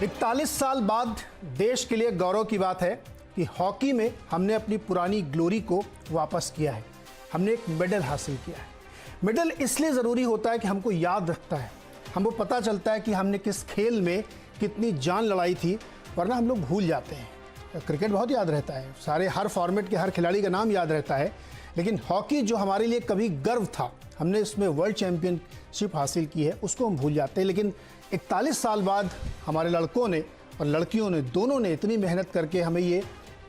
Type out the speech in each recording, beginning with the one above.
41 साल बाद देश के लिए गौरव की बात है कि हॉकी में हमने अपनी पुरानी ग्लोरी को वापस किया है। हमने एक मेडल हासिल किया है। मेडल इसलिए ज़रूरी होता है कि हमको याद रखता है, हमको पता चलता है कि हमने किस खेल में कितनी जान लड़ाई थी, वरना हम लोग भूल जाते हैं। क्रिकेट बहुत याद रहता है, सारे हर फॉर्मेट के हर खिलाड़ी का नाम याद रहता है, लेकिन हॉकी जो हमारे लिए कभी गर्व था, हमने इसमें वर्ल्ड चैंपियनशिप हासिल की है, उसको हम भूल जाते हैं। लेकिन 41 साल बाद हमारे लड़कों ने और लड़कियों ने, दोनों ने इतनी मेहनत करके हमें ये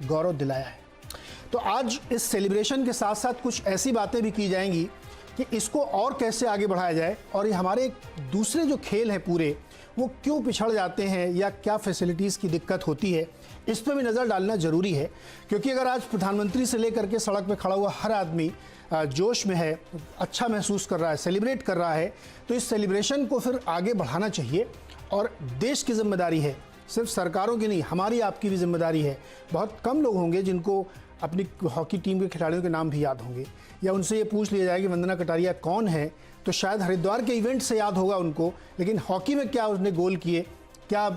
गौरव दिलाया है। तो आज इस सेलिब्रेशन के साथ साथ कुछ ऐसी बातें भी की जाएंगी कि इसको और कैसे आगे बढ़ाया जाए और ये हमारे दूसरे जो खेल हैं पूरे, वो क्यों पिछड़ जाते हैं या क्या फैसिलिटीज़ की दिक्कत होती है, इस पर भी नज़र डालना ज़रूरी है। क्योंकि अगर आज प्रधानमंत्री से लेकर के सड़क पे खड़ा हुआ हर आदमी जोश में है, अच्छा महसूस कर रहा है, सेलिब्रेट कर रहा है, तो इस सेलिब्रेशन को फिर आगे बढ़ाना चाहिए। और देश की जिम्मेदारी है, सिर्फ सरकारों की नहीं, हमारी आपकी भी जिम्मेदारी है। बहुत कम लोग होंगे जिनको अपनी हॉकी टीम के खिलाड़ियों के नाम भी याद होंगे, या उनसे ये पूछ लिया जाए कि वंदना कटारिया कौन है, तो शायद हरिद्वार के इवेंट से याद होगा उनको, लेकिन हॉकी में क्या उसने गोल किए, क्या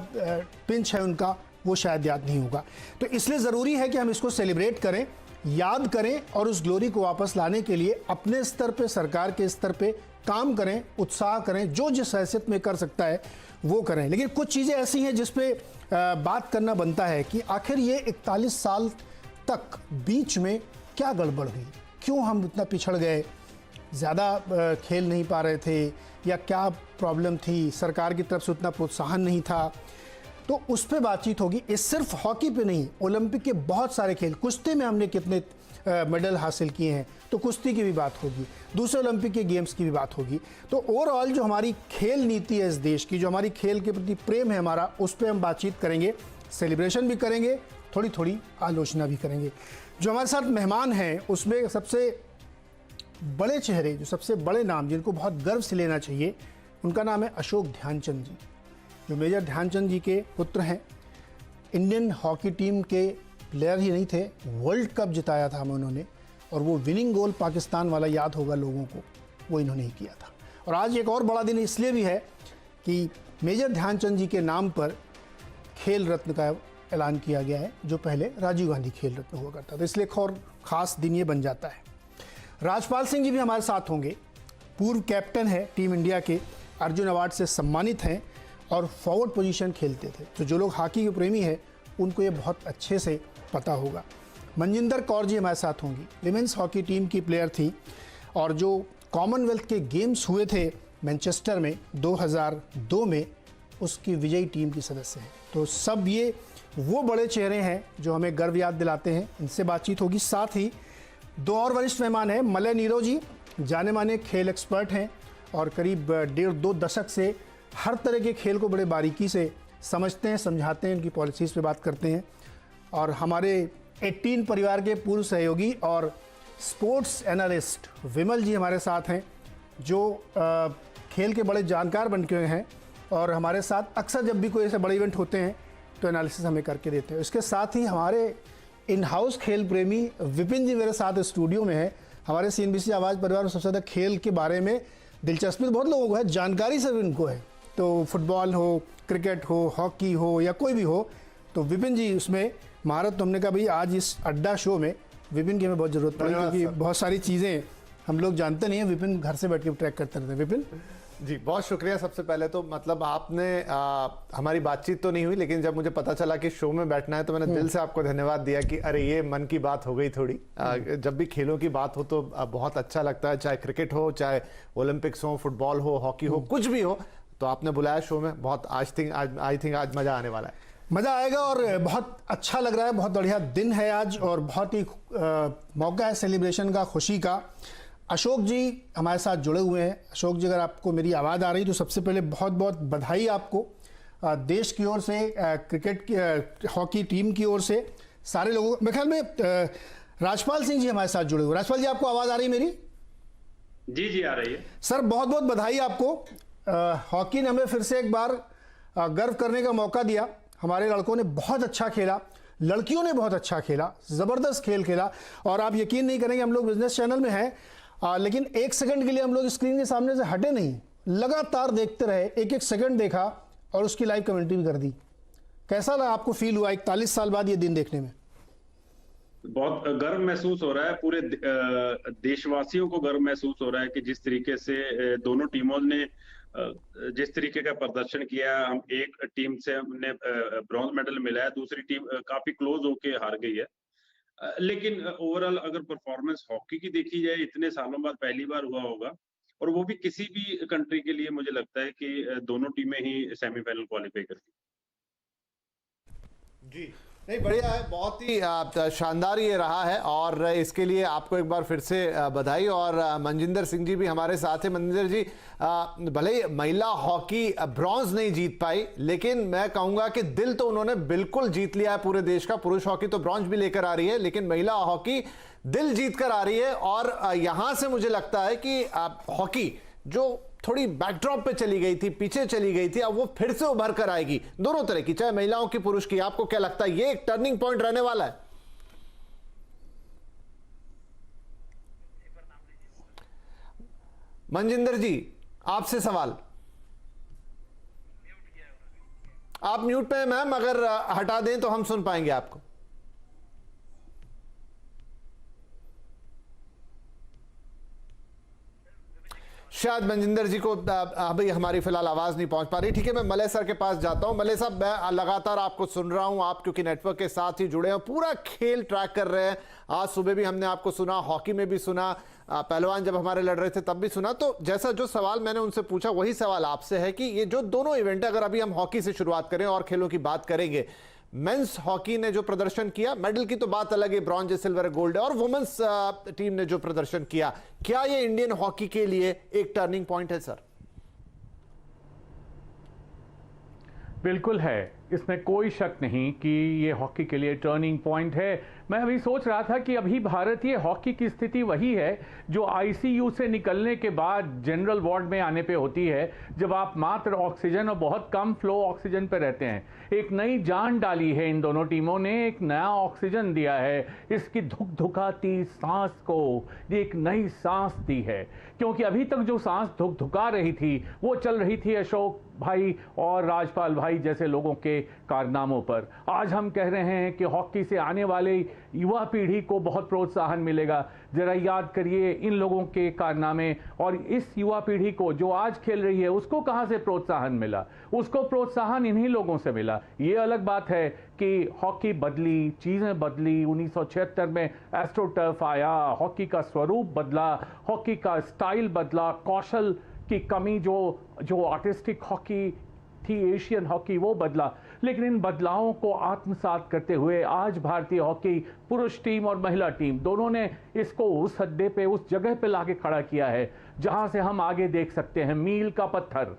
पिंच है उनका, वो शायद याद नहीं होगा। तो इसलिए ज़रूरी है कि हम इसको सेलिब्रेट करें, याद करें और उस ग्लोरी को वापस लाने के लिए अपने स्तर पे, सरकार के स्तर पे काम करें, उत्साह करें, जो जिस हैसियत में कर सकता है वो करें। लेकिन कुछ चीज़ें ऐसी हैं जिस पे बात करना बनता है कि आखिर ये 41 साल तक बीच में क्या गड़बड़ हुई, क्यों हम इतना पिछड़ गए, ज़्यादा खेल नहीं पा रहे थे, या क्या प्रॉब्लम थी, सरकार की तरफ से उतना प्रोत्साहन नहीं था। तो उस पर बातचीत होगी। इस सिर्फ हॉकी पे नहीं, ओलंपिक के बहुत सारे खेल, कुश्ती में हमने कितने मेडल हासिल किए हैं, तो कुश्ती की भी बात होगी, दूसरे ओलंपिक के गेम्स की भी बात होगी। तो ओवरऑल जो हमारी खेल नीति है इस देश की, जो हमारी खेल के प्रति प्रेम है हमारा, उस पर हम बातचीत करेंगे, सेलिब्रेशन भी करेंगे, थोड़ी थोड़ी आलोचना भी करेंगे। जो हमारे साथ मेहमान हैं उसमें सबसे बड़े चेहरे, जो सबसे बड़े नाम, जिनको बहुत गर्व से लेना चाहिए, उनका नाम है अशोक ध्यानचंद जी, जो मेजर ध्यानचंद जी के पुत्र हैं। इंडियन हॉकी टीम के प्लेयर ही नहीं थे, वर्ल्ड कप जिताया था हमें उन्होंने, और वो विनिंग गोल पाकिस्तान वाला याद होगा लोगों को, वो इन्होंने ही किया था। और आज एक और बड़ा दिन इसलिए भी है कि मेजर ध्यानचंद जी के नाम पर खेल रत्न का ऐलान किया गया है, जो पहले राजीव गांधी खेल रत्न हुआ करता था, इसलिए एक और ख़ास दिन ये बन जाता है। राजपाल सिंह जी भी हमारे साथ होंगे, पूर्व कैप्टन है टीम इंडिया के, अर्जुन अवार्ड से सम्मानित हैं और फॉरवर्ड पोजीशन खेलते थे। तो जो लोग हॉकी के प्रेमी हैं उनको ये बहुत अच्छे से पता होगा। मनजिंदर कौर जी हमारे साथ होंगी, विमेंस हॉकी टीम की प्लेयर थी और जो कॉमनवेल्थ के गेम्स हुए थे मैनचेस्टर में 2002 में, उसकी विजयी टीम की सदस्य हैं। तो सब ये वो बड़े चेहरे हैं जो हमें गर्व याद दिलाते हैं, इनसे बातचीत होगी। साथ ही दो और वरिष्ठ मेहमान हैं, मलय नीरव जी, जाने माने खेल एक्सपर्ट हैं और करीब 1.5-2 दशक से हर तरह के खेल को बड़े बारीकी से समझते हैं, समझाते हैं, उनकी पॉलिसीज़ पे बात करते हैं। और हमारे 18 परिवार के पूर्व सहयोगी और स्पोर्ट्स एनालिस्ट विमल जी हमारे साथ हैं, जो खेल के बड़े जानकार बन के हैं और हमारे साथ अक्सर जब भी कोई ऐसे बड़े इवेंट होते हैं तो एनालिसिस हमें करके देते हैं। इसके साथ ही हमारे इन हाउस खेल प्रेमी विपिन जी मेरे साथ स्टूडियो में है। हमारे CNBC आवाज़ परिवार में सबसे ज़्यादा खेल के बारे में दिलचस्पी तो बहुत लोगों को है, जानकारी सिर्फ इनको है, तो फुटबॉल हो, क्रिकेट हो, हॉकी हो या कोई भी हो, तो विपिन जी उसमें महारत। तो हमने कहा भाई आज इस अड्डा शो में विपिन की हमें बहुत ज़रूरत पड़ी, क्योंकि बहुत सारी चीज़ें हम लोग जानते नहीं हैं, विपिन घर से बैठ के ट्रैक करते रहते हैं। विपिन जी बहुत शुक्रिया। सबसे पहले तो मतलब आपने हमारी बातचीत तो नहीं हुई, लेकिन जब मुझे पता चला कि शो में बैठना है तो मैंने दिल से आपको धन्यवाद दिया कि अरे ये मन की बात हो गई थोड़ी। जब भी खेलों की बात हो तो बहुत अच्छा लगता है, चाहे क्रिकेट हो, चाहे ओलंपिक्स हो, फुटबॉल हो, हॉकी हो, कुछ भी हो, तो आपने बुलाया शो में। बहुत आई थिंक आज मज़ा आने वाला है, मज़ा आएगा और बहुत अच्छा लग रहा है। बहुत बढ़िया दिन है आज और बहुत ही मौका है सेलिब्रेशन का, खुशी का। अशोक जी हमारे साथ जुड़े हुए हैं। अशोक जी, अगर आपको मेरी आवाज़ आ रही तो सबसे पहले बहुत बहुत बधाई आपको, देश की ओर से, क्रिकेट की, हॉकी टीम की ओर से, सारे लोगों। मेरे ख्याल में राजपाल सिंह जी हमारे साथ जुड़े हुए। राजपाल जी, आपको आवाज़ आ रही है मेरी? जी जी आ रही है सर। बहुत बहुत बधाई आपको। हॉकी ने हमें फिर से एक बार गर्व करने का मौका दिया। हमारे लड़कों ने बहुत अच्छा खेला, लड़कियों ने बहुत अच्छा खेला, ज़बरदस्त खेल खेला। और आप यकीन नहीं करेंगे, हम लोग बिजनेस चैनल में हैं, लेकिन एक सेकंड के लिए हम लोग स्क्रीन के सामने से हटे नहीं, लगातार देखते रहे, एक एक सेकंड देखा और उसकी लाइव कमेंट्री भी कर दी। कैसा लगा आपको, फील हुआ 41 साल बाद ये दिन देखने में? बहुत गर्व महसूस हो रहा है, पूरे देशवासियों को गर्व महसूस हो रहा है कि जिस तरीके से दोनों टीमों ने जिस तरीके का प्रदर्शन किया। हम एक टीम से हमने ब्रॉन्ज मेडल मिला है, दूसरी टीम काफी क्लोज होके हार गई है। लेकिन ओवरऑल अगर परफॉर्मेंस हॉकी की देखी जाए, इतने सालों बाद पहली बार हुआ होगा, और वो भी किसी भी कंट्री के लिए। मुझे लगता है कि दोनों टीमें ही सेमीफाइनल क्वालिफाई करती। जी नहीं, बढ़िया है, बहुत ही शानदार ये रहा है और इसके लिए आपको एक बार फिर से बधाई। और मनजिंदर सिंह जी भी हमारे साथ हैं। मनजिंदर जी, भले ही महिला हॉकी ब्रॉन्ज नहीं जीत पाई, लेकिन मैं कहूंगा कि दिल तो उन्होंने बिल्कुल जीत लिया है पूरे देश का। पुरुष हॉकी तो ब्रॉन्ज भी लेकर आ रही है, लेकिन महिला हॉकी दिल जीत कर आ रही है। और यहां से मुझे लगता है कि हॉकी जो थोड़ी बैकड्रॉप पे चली गई थी, पीछे चली गई थी, अब वो फिर से उभर कर आएगी, दोनों तरह की, चाहे महिलाओं की पुरुष की। आपको क्या लगता है, ये एक टर्निंग पॉइंट रहने वाला है? मनजिंदर जी, आपसे सवाल। आप म्यूट पे हैं मैम, अगर हटा दें तो हम सुन पाएंगे आपको। शायद मनजिंदर जी को अभी हमारी फिलहाल आवाज नहीं पहुंच पा रही। ठीक है, मैं मलय सर के पास जाता हूं। मलय साहब, मैं लगातार आपको सुन रहा हूं, आप क्योंकि नेटवर्क के साथ ही जुड़े हैं, पूरा खेल ट्रैक कर रहे हैं। आज सुबह भी हमने आपको सुना, हॉकी में भी सुना, पहलवान जब हमारे लड़ रहे थे तब भी सुना। तो जैसा जो सवाल मैंने उनसे पूछा वही सवाल आपसे है कि ये जो दोनों इवेंट, अगर अभी हम हॉकी से शुरुआत करें और खेलों की बात करेंगे, मेंस हॉकी ने जो प्रदर्शन किया, मेडल की तो बात अलग है, ब्रॉन्ज है, सिल्वर है, गोल्ड है, और वुमेन्स टीम ने जो प्रदर्शन किया, क्या ये इंडियन हॉकी के लिए एक टर्निंग पॉइंट है सर? बिल्कुल है, इसमें कोई शक नहीं कि ये हॉकी के लिए टर्निंग पॉइंट है। मैं अभी सोच रहा था कि अभी भारतीय हॉकी की स्थिति वही है जो आईसीयू से निकलने के बाद जनरल वार्ड में आने पे होती है, जब आप मात्र ऑक्सीजन और बहुत कम फ्लो ऑक्सीजन पे रहते हैं। एक नई जान डाली है इन दोनों टीमों ने, एक नया ऑक्सीजन दिया है, इसकी धुकधुकाती सांस को एक नई सांस दी है। क्योंकि अभी तक जो सांस धुकधुका रही थी वो चल रही थी अशोक भाई और राजपाल भाई जैसे लोगों के कारनामों पर। आज हम कह रहे हैं कि हॉकी से आने वाले युवा पीढ़ी को बहुत प्रोत्साहन मिलेगा। जरा याद करिए इन लोगों के कारनामे, और इस युवा पीढ़ी को जो आज खेल रही है उसको कहां से प्रोत्साहन मिला? उसको प्रोत्साहन इन्हीं लोगों से मिला। ये अलग बात है कि हॉकी बदली, चीजें बदली। 1976 में एस्ट्रोटर्फ आया, हॉकी का स्वरूप बदला, हॉकी का स्टाइल बदला, कौशल की कमी जो आर्टिस्टिक हॉकी थी, एशियन हॉकी, वो बदला। लेकिन इन बदलावों को आत्मसात करते हुए आज भारतीय हॉकी पुरुष टीम और महिला टीम दोनों ने इसको उस हद्दे पे, उस जगह पे लाके खड़ा किया है जहां से हम आगे देख सकते हैं मील का पत्थर।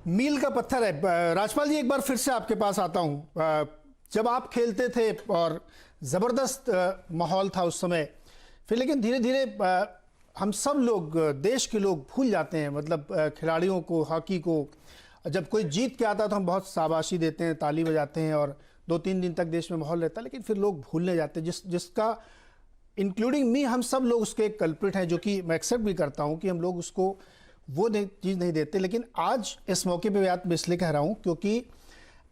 मील का पत्थर है। राजपाल जी, एक बार फिर से आपके पास आता हूं। जब आप खेलते थे और ज़बरदस्त माहौल था उस समय, फिर लेकिन धीरे धीरे हम सब लोग, देश के लोग भूल जाते हैं, मतलब खिलाड़ियों को, हॉकी को। जब कोई जीत के आता तो हम बहुत शाबाशी देते हैं, ताली बजाते हैं, और 2-3 दिन तक देश में माहौल रहता है। लेकिन फिर लोग भूलने जाते हैं, जिसका इंक्लूडिंग मी, हम सब लोग उसके एक कल्प्रिट हैं, जो कि मैं एक्सेप्ट भी करता हूं कि हम लोग उसको वो चीज़ नहीं देते। लेकिन आज इस मौके पे मैं इसलिए कह रहा हूं क्योंकि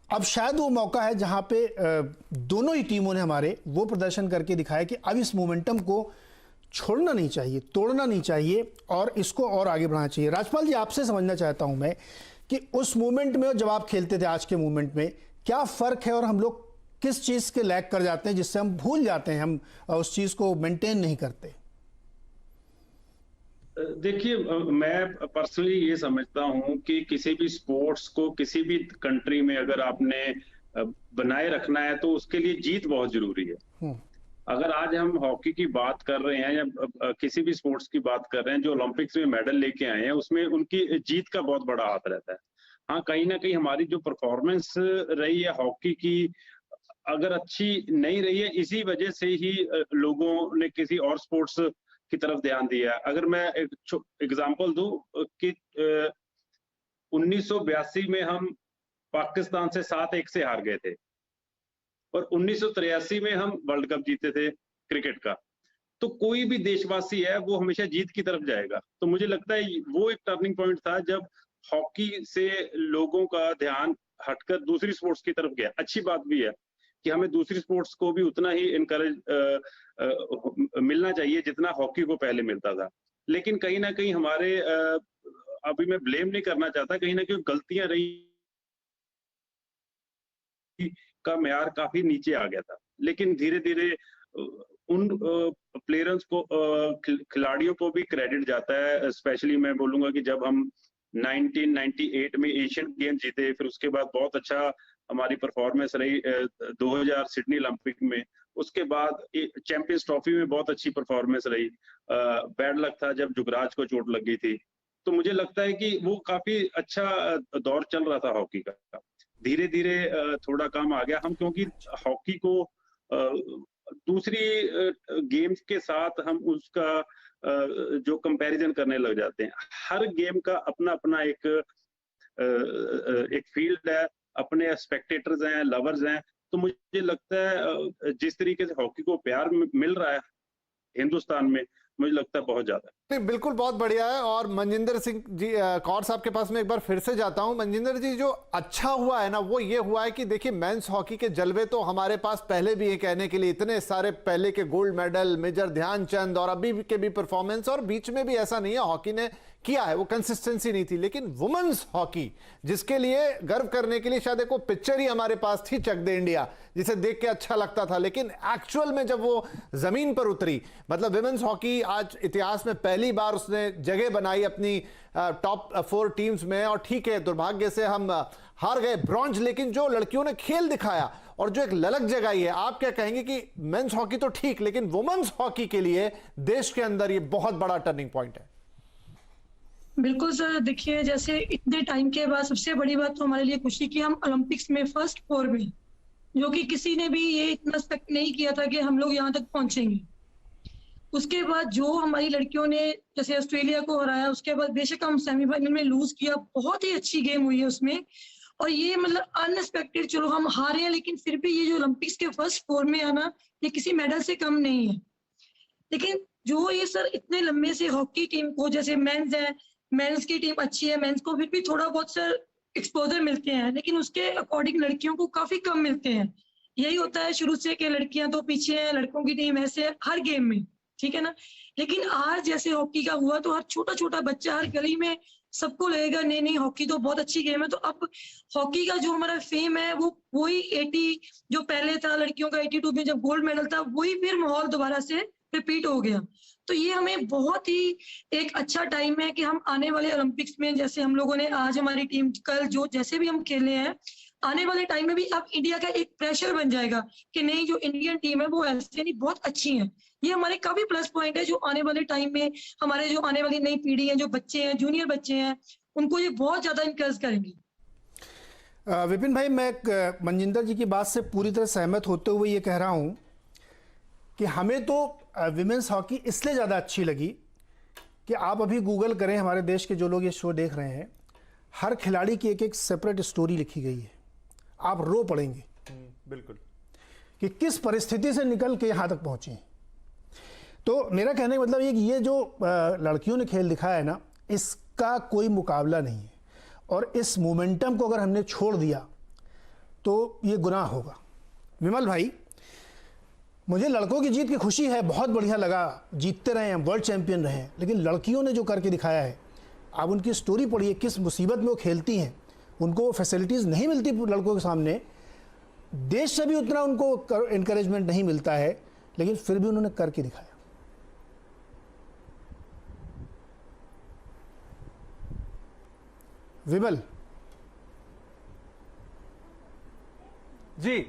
अब शायद वो मौका है जहां पे दोनों ही टीमों ने हमारे वो प्रदर्शन करके दिखाया कि अब इस मोमेंटम को छोड़ना नहीं चाहिए, तोड़ना नहीं चाहिए, और इसको और आगे बढ़ाना चाहिए। राजपाल जी, आपसे समझना चाहता हूं मैं कि उस मूवमेंट में और जब आप खेलते थे, आज के मूवमेंट में क्या फ़र्क है, और हम लोग किस चीज़ के लैग कर जाते हैं जिससे हम भूल जाते हैं, हम उस चीज़ को मेंटेन नहीं करते? देखिए, मैं पर्सनली ये समझता हूं कि किसी भी स्पोर्ट्स को किसी भी कंट्री में अगर आपने बनाए रखना है तो उसके लिए जीत बहुत जरूरी है। अगर आज हम हॉकी की बात कर रहे हैं या किसी भी स्पोर्ट्स की बात कर रहे हैं जो ओलंपिक्स में मेडल लेके आए हैं, उसमें उनकी जीत का बहुत बड़ा हाथ रहता है। हाँ, कहीं ना कहीं हमारी जो परफॉर्मेंस रही है हॉकी की, अगर अच्छी नहीं रही है, इसी वजह से ही लोगों ने किसी और स्पोर्ट्स की तरफ ध्यान दिया। अगर मैं एक एग्जांपल दूं कि 1982 में हम पाकिस्तान से 7-1 से हार गए थे, और 1983 में हम वर्ल्ड कप जीते थे क्रिकेट का। तो कोई भी देशवासी है वो हमेशा जीत की तरफ जाएगा। तो मुझे लगता है वो एक टर्निंग पॉइंट था जब हॉकी से लोगों का ध्यान हटकर दूसरी स्पोर्ट्स की तरफ गया। अच्छी बात भी है कि हमें दूसरी स्पोर्ट्स को भी उतना ही इनकरेज मिलना चाहिए जितना हॉकी को पहले मिलता था। लेकिन कहीं ना कहीं हमारे अभी मैं ब्लेम नहीं करना चाहता, कहीं ना कहीं गलतियां रही का म्यार काफी नीचे आ गया था। लेकिन धीरे धीरे उन प्लेयर्स को खिलाड़ियों को भी क्रेडिट जाता है। स्पेशली मैं बोलूंगा कि जब हम 1998 में एशियन गेम जीते, फिर उसके बाद बहुत अच्छा हमारी परफॉर्मेंस रही 2000 सिडनी ओलंपिक में, उसके बाद चैंपियंस ट्रॉफी में बहुत अच्छी परफॉर्मेंस रही। बैड लक था जब जुगराज को चोट लग गई थी। तो मुझे लगता है कि वो काफी अच्छा दौर चल रहा था हॉकी का। धीरे धीरे थोड़ा कम आ गया हम, क्योंकि हॉकी को दूसरी गेम्स के साथ हम उसका जो कंपैरिजन करने लग जाते हैं। हर गेम का अपना अपना एक फील्ड है, अपने स्पेक्टेटर्स हैं, लवर्स हैं। तो मुझे लगता है जिस तरीके से हॉकी को प्यार मिल रहा है हिंदुस्तान में, मुझे लगता है बहुत ज्यादा। नहीं, बिल्कुल बहुत बढ़िया है। और मनजिंदर सिंह जी कौर साहब के पास में एक बार फिर से जाता हूं। मनजिंदर जी, जो अच्छा हुआ है ना वो ये हुआ है कि देखिए मेंस हॉकी के जलवे तो हमारे पास पहले भी है कहने के लिए, इतने सारे पहले के गोल्ड मेडल, मेजर ध्यानचंद और अभी के भी परफॉर्मेंस, और बीच में भी ऐसा नहीं है हॉकी ने किया है, वो कंसिस्टेंसी नहीं थी। लेकिन वुमेन्स हॉकी जिसके लिए गर्व करने के लिए शायद एक वो पिक्चर ही हमारे पास थी, चक दे इंडिया, जिसे देख के अच्छा लगता था, लेकिन एक्चुअल में जब वो जमीन पर उतरी, मतलब वुमेन्स हॉकी आज इतिहास में पहली बार उसने जगह बनाई अपनी टॉप 4 टीम्स में। और ठीक है, दुर्भाग्य से हम हार गए ब्रॉन्ज, लेकिन जो लड़कियों ने खेल दिखाया और जो एक ललक जगाई है, आप क्या कहेंगे कि मेंस हॉकी तो ठीक, लेकिन वुमेन्स हॉकी के लिए देश के अंदर ये बहुत बड़ा टर्निंग पॉइंट है? बिल्कुल सर, देखिए जैसे इतने टाइम के बाद सबसे बड़ी बात तो हमारे लिए खुशी कि हम ओलंपिक्स में फर्स्ट 4 में, जो कि किसी ने भी ये इतना एक्सपेक्ट नहीं किया था कि हम लोग यहाँ तक पहुंचेंगे। उसके बाद जो हमारी लड़कियों ने जैसे ऑस्ट्रेलिया को हराया, उसके बाद बेशक हम सेमीफाइनल में लूज किया, बहुत ही अच्छी गेम हुई है उसमें। और ये मतलब अनएक्सपेक्टेड, चलो हम हारे हैं लेकिन फिर भी ये जो ओलंपिक्स के फर्स्ट 4 में आना, ये किसी मेडल से कम नहीं है। लेकिन जो ये सर इतने लंबे से हॉकी टीम को, जैसे मेंस है, मेंस की टीम अच्छी है, मेंस को फिर भी थोड़ा बहुत सर एक्सपोजर मिलते हैं, लेकिन उसके अकॉर्डिंग लड़कियों को काफी कम मिलते हैं। यही होता है शुरू से कि लड़कियां तो पीछे हैं, लड़कों की टीम ऐसे है हर गेम में, ठीक है ना। लेकिन आज जैसे हॉकी का हुआ तो हर छोटा छोटा बच्चा हर गली में सबको लगेगा नहीं नहीं हॉकी तो बहुत अच्छी गेम है। तो अब हॉकी का जो हमारा फेम है वो वही 80 जो पहले था लड़कियों का 82 में जब गोल्ड मेडल था, वही फिर माहौल दोबारा से रिपीट हो गया। तो ये हमें बहुत ही एक अच्छा टाइम है कि हम आने वाले ओलंपिक्स में, जैसे हम लोगों ने आज हमारी टीम कल जो जैसे भी हम खेले हैं, आने वाले टाइम में भी अब इंडिया का एक प्रेशर बन जाएगा कि नहीं जो इंडियन टीम है वो ऐसे नहीं बहुत अच्छी है। ये हमारे काफी प्लस पॉइंट है जो आने वाले टाइम में हमारे जो आने वाली नई पीढ़ी है, जो बच्चे हैं, जूनियर बच्चे हैं, उनको ये बहुत ज्यादा इंकरेज करेंगे। विपिन भाई, मैं मनजिंदर जी की बात से पूरी तरह सहमत होते हुए ये कह रहा हूँ कि हमें तो विमेंस हॉकी इसलिए ज़्यादा अच्छी लगी कि आप अभी गूगल करें, हमारे देश के जो लोग ये शो देख रहे हैं, हर खिलाड़ी की एक एक सेपरेट स्टोरी लिखी गई है। आप रो पड़ेंगे बिल्कुल कि किस परिस्थिति से निकल के यहाँ तक पहुँचे हैं। तो मेरा कहने का मतलब ये कि ये जो लड़कियों ने खेल दिखाया है ना, इसका कोई मुकाबला नहीं है। और इस मोमेंटम को अगर हमने छोड़ दिया तो ये गुनाह होगा। विमल भाई, मुझे लड़कों की जीत की खुशी है, बहुत बढ़िया लगा, जीतते रहे हैं, वर्ल्ड चैंपियन रहे हैं, लेकिन लड़कियों ने जो करके दिखाया है, आप उनकी स्टोरी पढ़िए, किस मुसीबत में वो खेलती हैं, उनको फैसिलिटीज़ नहीं मिलती लड़कों के सामने, देश से भी उतना उनको इनकरेजमेंट नहीं मिलता है, लेकिन फिर भी उन्होंने करके दिखाया। विमल जी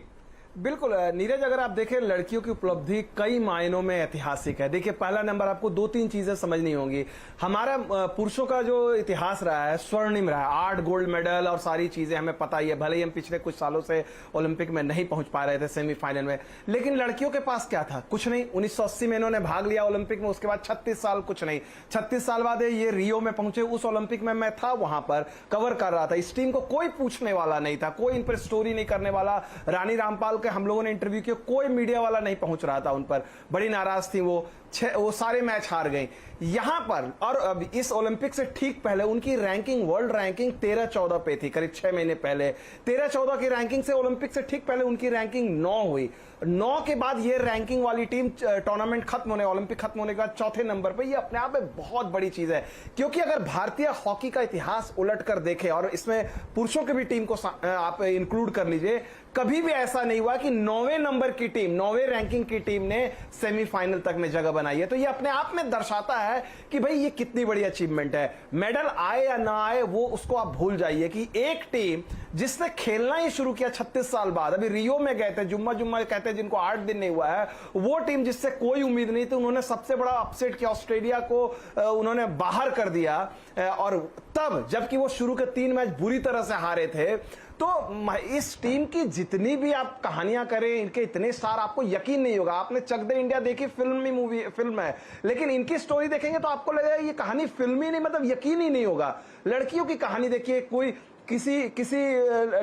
बिल्कुल नीरज, अगर आप देखें लड़कियों की उपलब्धि कई मायनों में ऐतिहासिक है। देखिए, पहला नंबर आपको 2-3 चीजें समझनी होंगी। हमारा पुरुषों का जो इतिहास रहा है स्वर्णिम रहा है, 8 गोल्ड मेडल और सारी चीजें हमें पता ही है। भले ही हम पिछले कुछ सालों से ओलंपिक में नहीं पहुंच पा रहे थे सेमीफाइनल में, लेकिन लड़कियों के पास क्या था? कुछ नहीं। 1980 में इन्होंने भाग लिया ओलंपिक में, उसके बाद 36 साल कुछ नहीं। 36 साल बाद ये रियो में पहुंचे। उस ओलंपिक में मैं था, वहां पर कवर कर रहा था। इस टीम को कोई पूछने वाला नहीं था, कोई इन पर स्टोरी नहीं करने वाला। रानी रामपाल के हम लोगों ने इंटरव्यू किया, कोई मीडिया वाला नहीं पहुंच रहा था उन पर, बड़ी नाराज थी वो सारे मैच हार गई। यहां पर और अब इस ओलंपिक से ठीक पहले उनकी रैंकिंग, वर्ल्ड रैंकिंग 13-14 पे थी, करीब 6 महीने पहले। 13-14 की रैंकिंग से ओलंपिक से ठीक पहले उनकी रैंकिंग 9 हुई। 9 के बाद ये रैंकिंग वाली टीम टूर्नामेंट खत्म होने, ओलंपिक खत्म होने के बाद चौथे नंबर पे। ये अपने आप में बहुत बड़ी चीज है, क्योंकि अगर भारतीय हॉकी का इतिहास उलट कर देखें, और इसमें पुरुषों की भी टीम को आप इंक्लूड कर लीजिए, कभी भी ऐसा नहीं हुआ कि 9वें नंबर की टीम, 9वें रैंकिंग की टीम ने सेमीफाइनल तक में जगह बनाई है। तो ये अपने आप में दर्शाता है कि भाई ये कितनी बड़ी अचीवमेंट है। मेडल आए या ना आए वो उसको आप भूल जाइए कि एक टीम जिसने खेलना ही शुरू किया 36 साल बाद, अभी रियो में गए थे, जुम्मा कहते हैं जिनको 8 दिन नहीं हुआ है, वो टीम जिससे कोई उम्मीद नहीं थी, उन्होंने सबसे बड़ा अपसेट किया, ऑस्ट्रेलिया को उन्होंने बाहर कर दिया। और तब जबकि वो शुरू के 3 मैच बुरी तरह से हारे थे। तो इस टीम की जितनी भी आप कहानियां करें, इनके इतने स्टार, आपको यकीन नहीं होगा। आपने चक दे इंडिया देखी, फिल्म है, लेकिन इनकी स्टोरी देखेंगे तो आपको लगेगा ये कहानी फिल्मी नहीं, मतलब यकीन ही नहीं होगा। लड़कियों की कहानी देखिए, कोई किसी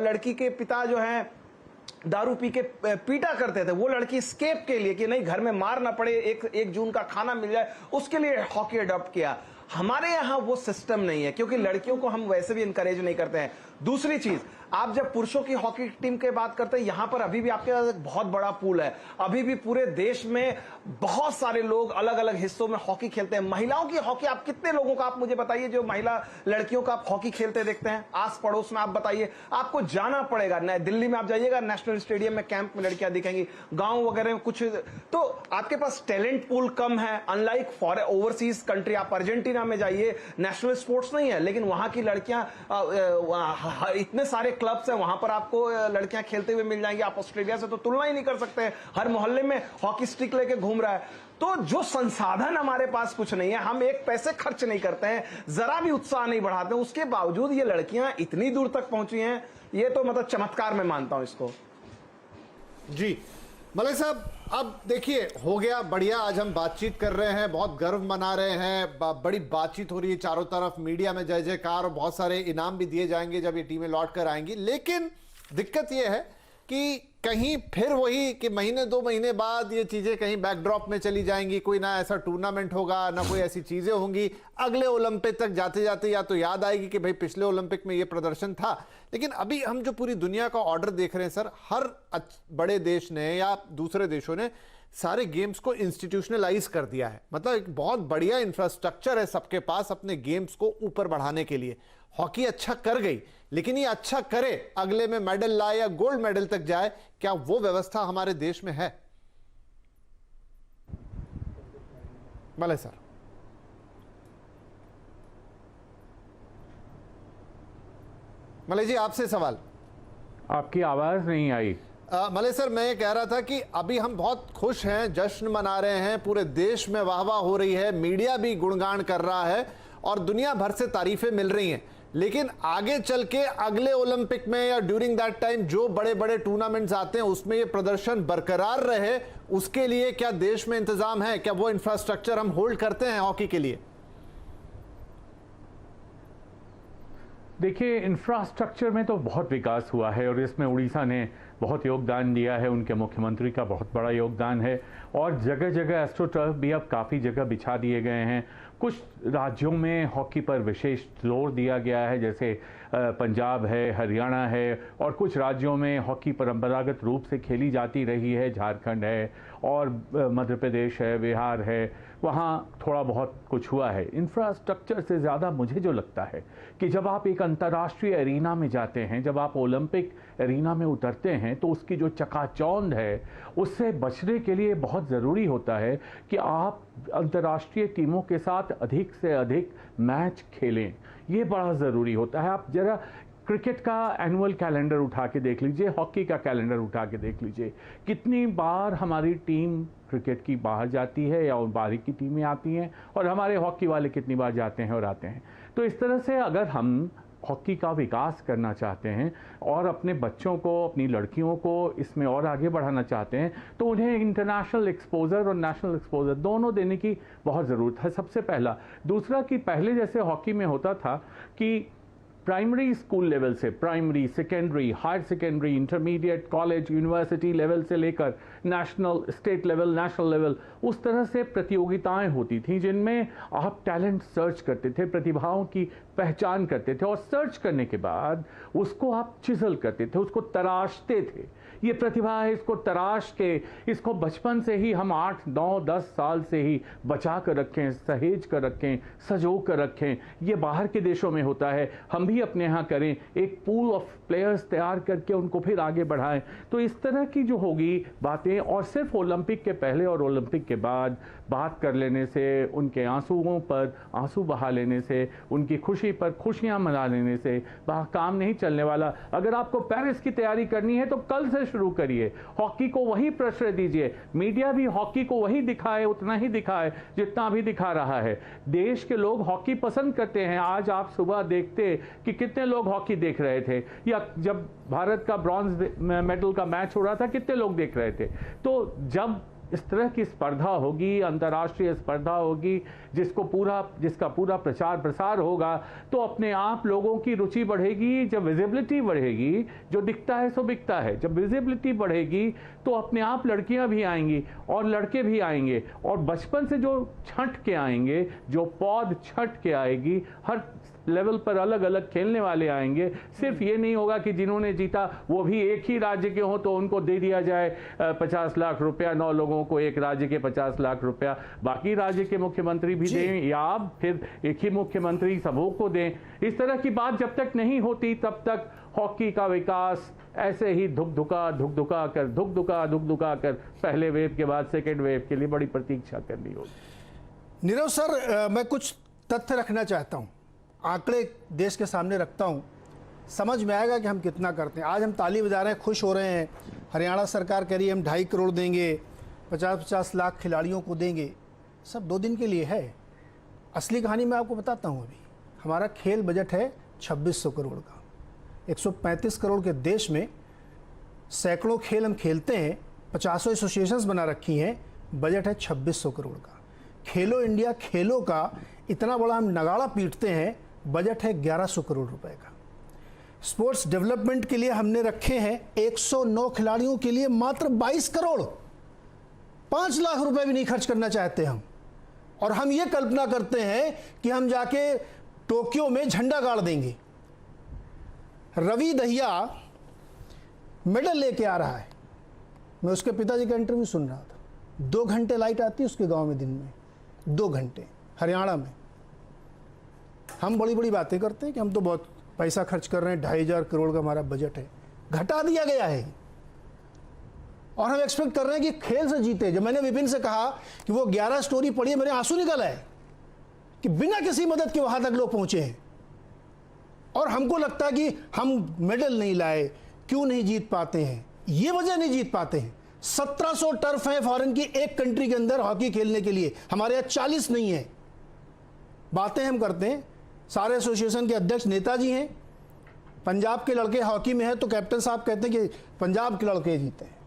लड़की के पिता जो हैं दारू पी के पीटा करते थे, वो लड़की स्केप के लिए कि नहीं घर में मार ना पड़े, 1 जून का खाना मिल जाए, उसके लिए हॉकी अडॉप्ट किया। हमारे यहां वो सिस्टम नहीं है, क्योंकि लड़कियों को हम वैसे भी इनकरेज नहीं करते हैं। दूसरी चीज, आप जब पुरुषों की हॉकी टीम की बात करते हैं, यहां पर अभी भी आपके पास एक बहुत बड़ा पूल है। अभी भी पूरे देश में बहुत सारे लोग अलग अलग हिस्सों में हॉकी खेलते हैं। महिलाओं की हॉकी, आप कितने लोगों का, आप मुझे बताइए, जो महिला लड़कियों का आप हॉकी खेलते देखते हैं आस पड़ोस में, आप बताइए। आपको जाना पड़ेगा, दिल्ली में आप जाइएगा, नेशनल स्टेडियम में कैंप में लड़कियां दिखेंगी, गांव वगैरह में कुछ। तो आपके पास टैलेंट पूल कम है। अनलाइक फॉर ओवरसीज कंट्री, आप अर्जेंटीना में जाइए, नेशनल स्पोर्ट्स नहीं है, लेकिन वहां की लड़कियां, इतने सारे क्लब्स हैं, वहां पर आपको लड़कियां खेलते हुए मिल जाएंगी। आप ऑस्ट्रेलिया से तो तुलना ही नहीं कर सकते हैं, हर मोहल्ले में हॉकी स्टिक लेके घूम रहा है। तो जो संसाधन हमारे पास कुछ नहीं है, हम 1 पैसे खर्च नहीं करते हैं, जरा भी उत्साह नहीं बढ़ाते, उसके बावजूद ये लड़कियां इतनी दूर तक पहुंची हैं, ये तो मतलब चमत्कार मैं मानता हूं इसको। जी मलय साहब, अब देखिए हो गया बढ़िया, आज हम बातचीत कर रहे हैं, बहुत गर्व मना रहे हैं, बड़ी बातचीत हो रही है चारों तरफ, मीडिया में जय जयकार, और बहुत सारे इनाम भी दिए जाएंगे जब ये टीमें लौट कर आएंगी। लेकिन दिक्कत ये है कि कहीं फिर वही कि महीने 2 महीने बाद ये चीजें कहीं बैकड्रॉप में चली जाएंगी, कोई ना ऐसा टूर्नामेंट होगा, ना कोई ऐसी चीजें होंगी। अगले ओलंपिक तक जाते जाते या तो याद आएगी कि भाई पिछले ओलंपिक में ये प्रदर्शन था। लेकिन अभी हम जो पूरी दुनिया का ऑर्डर देख रहे हैं सर, हर बड़े देश ने या दूसरे देशों ने सारे गेम्स को इंस्टीट्यूशनलाइज कर दिया है। मतलब एक बहुत बढ़िया इंफ्रास्ट्रक्चर है सबके पास अपने गेम्स को ऊपर बढ़ाने के लिए। हॉकी अच्छा कर गई, लेकिन ये अच्छा करे, अगले में मेडल लाए या गोल्ड मेडल तक जाए, क्या वो व्यवस्था हमारे देश में है? Malay sir. मलय जी, आपसे सवाल। आपकी आवाज नहीं आई। मलय सर, मैं ये कह रहा था कि अभी हम बहुत खुश हैं, जश्न मना रहे हैं, पूरे देश में वाहवाह हो रही है, मीडिया भी गुणगान कर रहा है और दुनिया भर से तारीफें मिल रही हैं। लेकिन आगे चल के अगले ओलंपिक में या ड्यूरिंग दैट टाइम जो बड़े बड़े टूर्नामेंट्स आते हैं उसमें ये प्रदर्शन बरकरार रहे, उसके लिए क्या देश में इंतजाम है? क्या वो इंफ्रास्ट्रक्चर हम होल्ड करते हैं हॉकी के लिए? देखिए, इंफ्रास्ट्रक्चर में तो बहुत विकास हुआ है और इसमें उड़ीसा ने बहुत योगदान दिया है, उनके मुख्यमंत्री का बहुत बड़ा योगदान है। और जगह जगह एस्ट्रोटर्फ भी अब काफ़ी जगह बिछा दिए गए हैं। कुछ राज्यों में हॉकी पर विशेष जोर दिया गया है, जैसे पंजाब है, हरियाणा है, और कुछ राज्यों में हॉकी परंपरागत रूप से खेली जाती रही है, झारखंड है और मध्य प्रदेश है, बिहार है, वहाँ थोड़ा बहुत कुछ हुआ है। इंफ्रास्ट्रक्चर से ज़्यादा मुझे जो लगता है कि जब आप एक अंतर्राष्ट्रीय एरिना में जाते हैं, जब आप ओलंपिक एरिना में उतरते हैं, तो उसकी जो चकाचौंध है उससे बचने के लिए बहुत ज़रूरी होता है कि आप अंतर्राष्ट्रीय टीमों के साथ अधिक से अधिक मैच खेलें। ये बड़ा ज़रूरी होता है। आप जरा क्रिकेट का एनुअल कैलेंडर उठा के देख लीजिए, हॉकी का कैलेंडर उठा के देख लीजिए, कितनी बार हमारी टीम क्रिकेट की बाहर जाती है या बाहर की टीमें आती हैं, और हमारे हॉकी वाले कितनी बार जाते हैं और आते हैं। तो इस तरह से अगर हम हॉकी का विकास करना चाहते हैं और अपने बच्चों को, अपनी लड़कियों को इसमें और आगे बढ़ाना चाहते हैं, तो उन्हें इंटरनेशनल एक्सपोजर और नेशनल एक्सपोजर दोनों देने की बहुत ज़रूरत है, सबसे पहला। दूसरा कि पहले जैसे हॉकी में होता था कि प्राइमरी स्कूल लेवल से, primary, secondary, higher secondary, intermediate, college, university level से लेकर national, state level, national level, उस तरह से प्रतियोगिताएं होती थीं जिनमें आप टैलेंट सर्च करते थे, प्रतिभाओं की पहचान करते थे और सर्च करने के बाद उसको आप चिजल करते थे, उसको तराशते थे। ये प्रतिभा है, इसको तराश के, इसको बचपन से ही हम 8, 9, 10 साल से ही बचा कर रखें, सहेज कर रखें, सजो कर रखें। ये बाहर के देशों में होता है, हम भी अपने यहाँ करें, एक पूल ऑफ प्लेयर्स तैयार करके उनको फिर आगे बढ़ाएं। तो इस तरह की जो होगी बातें, और सिर्फ ओलंपिक के पहले और ओलंपिक के बाद बात कर लेने से, उनके आंसुओं पर आंसू बहा लेने से, उनकी खुशी पर खुशियां मना लेने से काम नहीं चलने वाला। अगर आपको पेरिस की तैयारी करनी है तो कल से शुरू करिए, हॉकी को वही प्रेशर दीजिए, मीडिया भी हॉकी को वही दिखाए, उतना ही दिखाए जितना अभी दिखा रहा है। देश के लोग हॉकी पसंद करते हैं। आज आप सुबह देखते कि कितने लोग हॉकी देख रहे थे, या जब भारत का ब्रॉन्ज मेडल का मैच हो रहा था कितने लोग देख रहे थे। तो जब इस तरह की स्पर्धा होगी, अंतर्राष्ट्रीय स्पर्धा होगी, जिसका पूरा प्रचार प्रसार होगा, तो अपने आप लोगों की रुचि बढ़ेगी। जब विजिबिलिटी बढ़ेगी, जो दिखता है सो बिकता है, जब विजिबिलिटी बढ़ेगी तो अपने आप लड़कियां भी आएंगी और लड़के भी आएंगे, और बचपन से जो छंट के आएंगे, जो पौध छट के आएगी, हर लेवल पर अलग अलग खेलने वाले आएंगे। सिर्फ ये नहीं होगा कि जिन्होंने जीता वो भी एक ही राज्य के हों तो उनको दे दिया जाए 50 लाख रुपया, 9 लोगों को एक राज्य के 50 लाख रुपया, बाकी राज्य के मुख्यमंत्री भी दें, या फिर एक ही मुख्यमंत्री सबों को दें। इस तरह की बात जब तक नहीं होती तब तक हॉकी का विकास ऐसे ही धुक धुका कर पहले वेव के बाद सेकेंड वेव के लिए बड़ी प्रतीक्षा करनी होगी। नीरव सर, मैं कुछ तथ्य रखना चाहता हूँ, आंकड़े देश के सामने रखता हूँ, समझ में आएगा कि हम कितना करते हैं। आज हम ताली बजा रहे हैं, खुश हो रहे हैं, हरियाणा सरकार कह रही है हम 2.5 करोड़ देंगे, 50-50 लाख खिलाड़ियों को देंगे। सब 2 दिन के लिए है। असली कहानी मैं आपको बताता हूँ। अभी हमारा खेल बजट है 2600 करोड़ का। 135 करोड़ के देश में सैकड़ों खेल हम खेलते हैं, 50 एसोसिएशंस बना रखी हैं, बजट है 2600 करोड़ का। खेलो इंडिया खेलों का इतना बड़ा हम नगाड़ा पीटते हैं, बजट है 1100 करोड़ रुपए का। स्पोर्ट्स डेवलपमेंट के लिए हमने रखे हैं 109 खिलाड़ियों के लिए मात्र 22 करोड़। 5 लाख रुपए भी नहीं खर्च करना चाहते हम, और हम ये कल्पना करते हैं कि हम जाके टोक्यो में झंडा गाड़ देंगे। रवि दहिया मेडल लेके आ रहा है, मैं उसके पिताजी का इंटरव्यू सुन रहा था। 2 घंटे लाइट आती है उसके गांव में दिन में, 2 घंटे हरियाणा में। हम बड़ी बड़ी बातें करते हैं कि हम तो बहुत पैसा खर्च कर रहे हैं, 2500 करोड़ का हमारा बजट है, घटा दिया गया है। और हम एक्सपेक्ट कर रहे हैं कि खेल से जीते। जब मैंने विपिन से कहा कि वो 11 स्टोरी पढ़ी, मेरे आंसू निकल आए कि बिना किसी मदद के वहां तक लोग पहुंचे हैं। और हमको लगता है कि हम मेडल नहीं लाए, क्यों नहीं जीत पाते हैं। ये वजह नहीं जीत पाते हैं। 1700 टर्फ है फॉरेन की एक कंट्री के अंदर हॉकी खेलने के लिए, हमारे यहाँ 40 नहीं है। बातें हम करते हैं, सारे एसोसिएशन के अध्यक्ष नेताजी हैं। पंजाब के लड़के हॉकी में हैं तो कैप्टन साहब कहते हैं कि पंजाब के लड़के जीते हैं।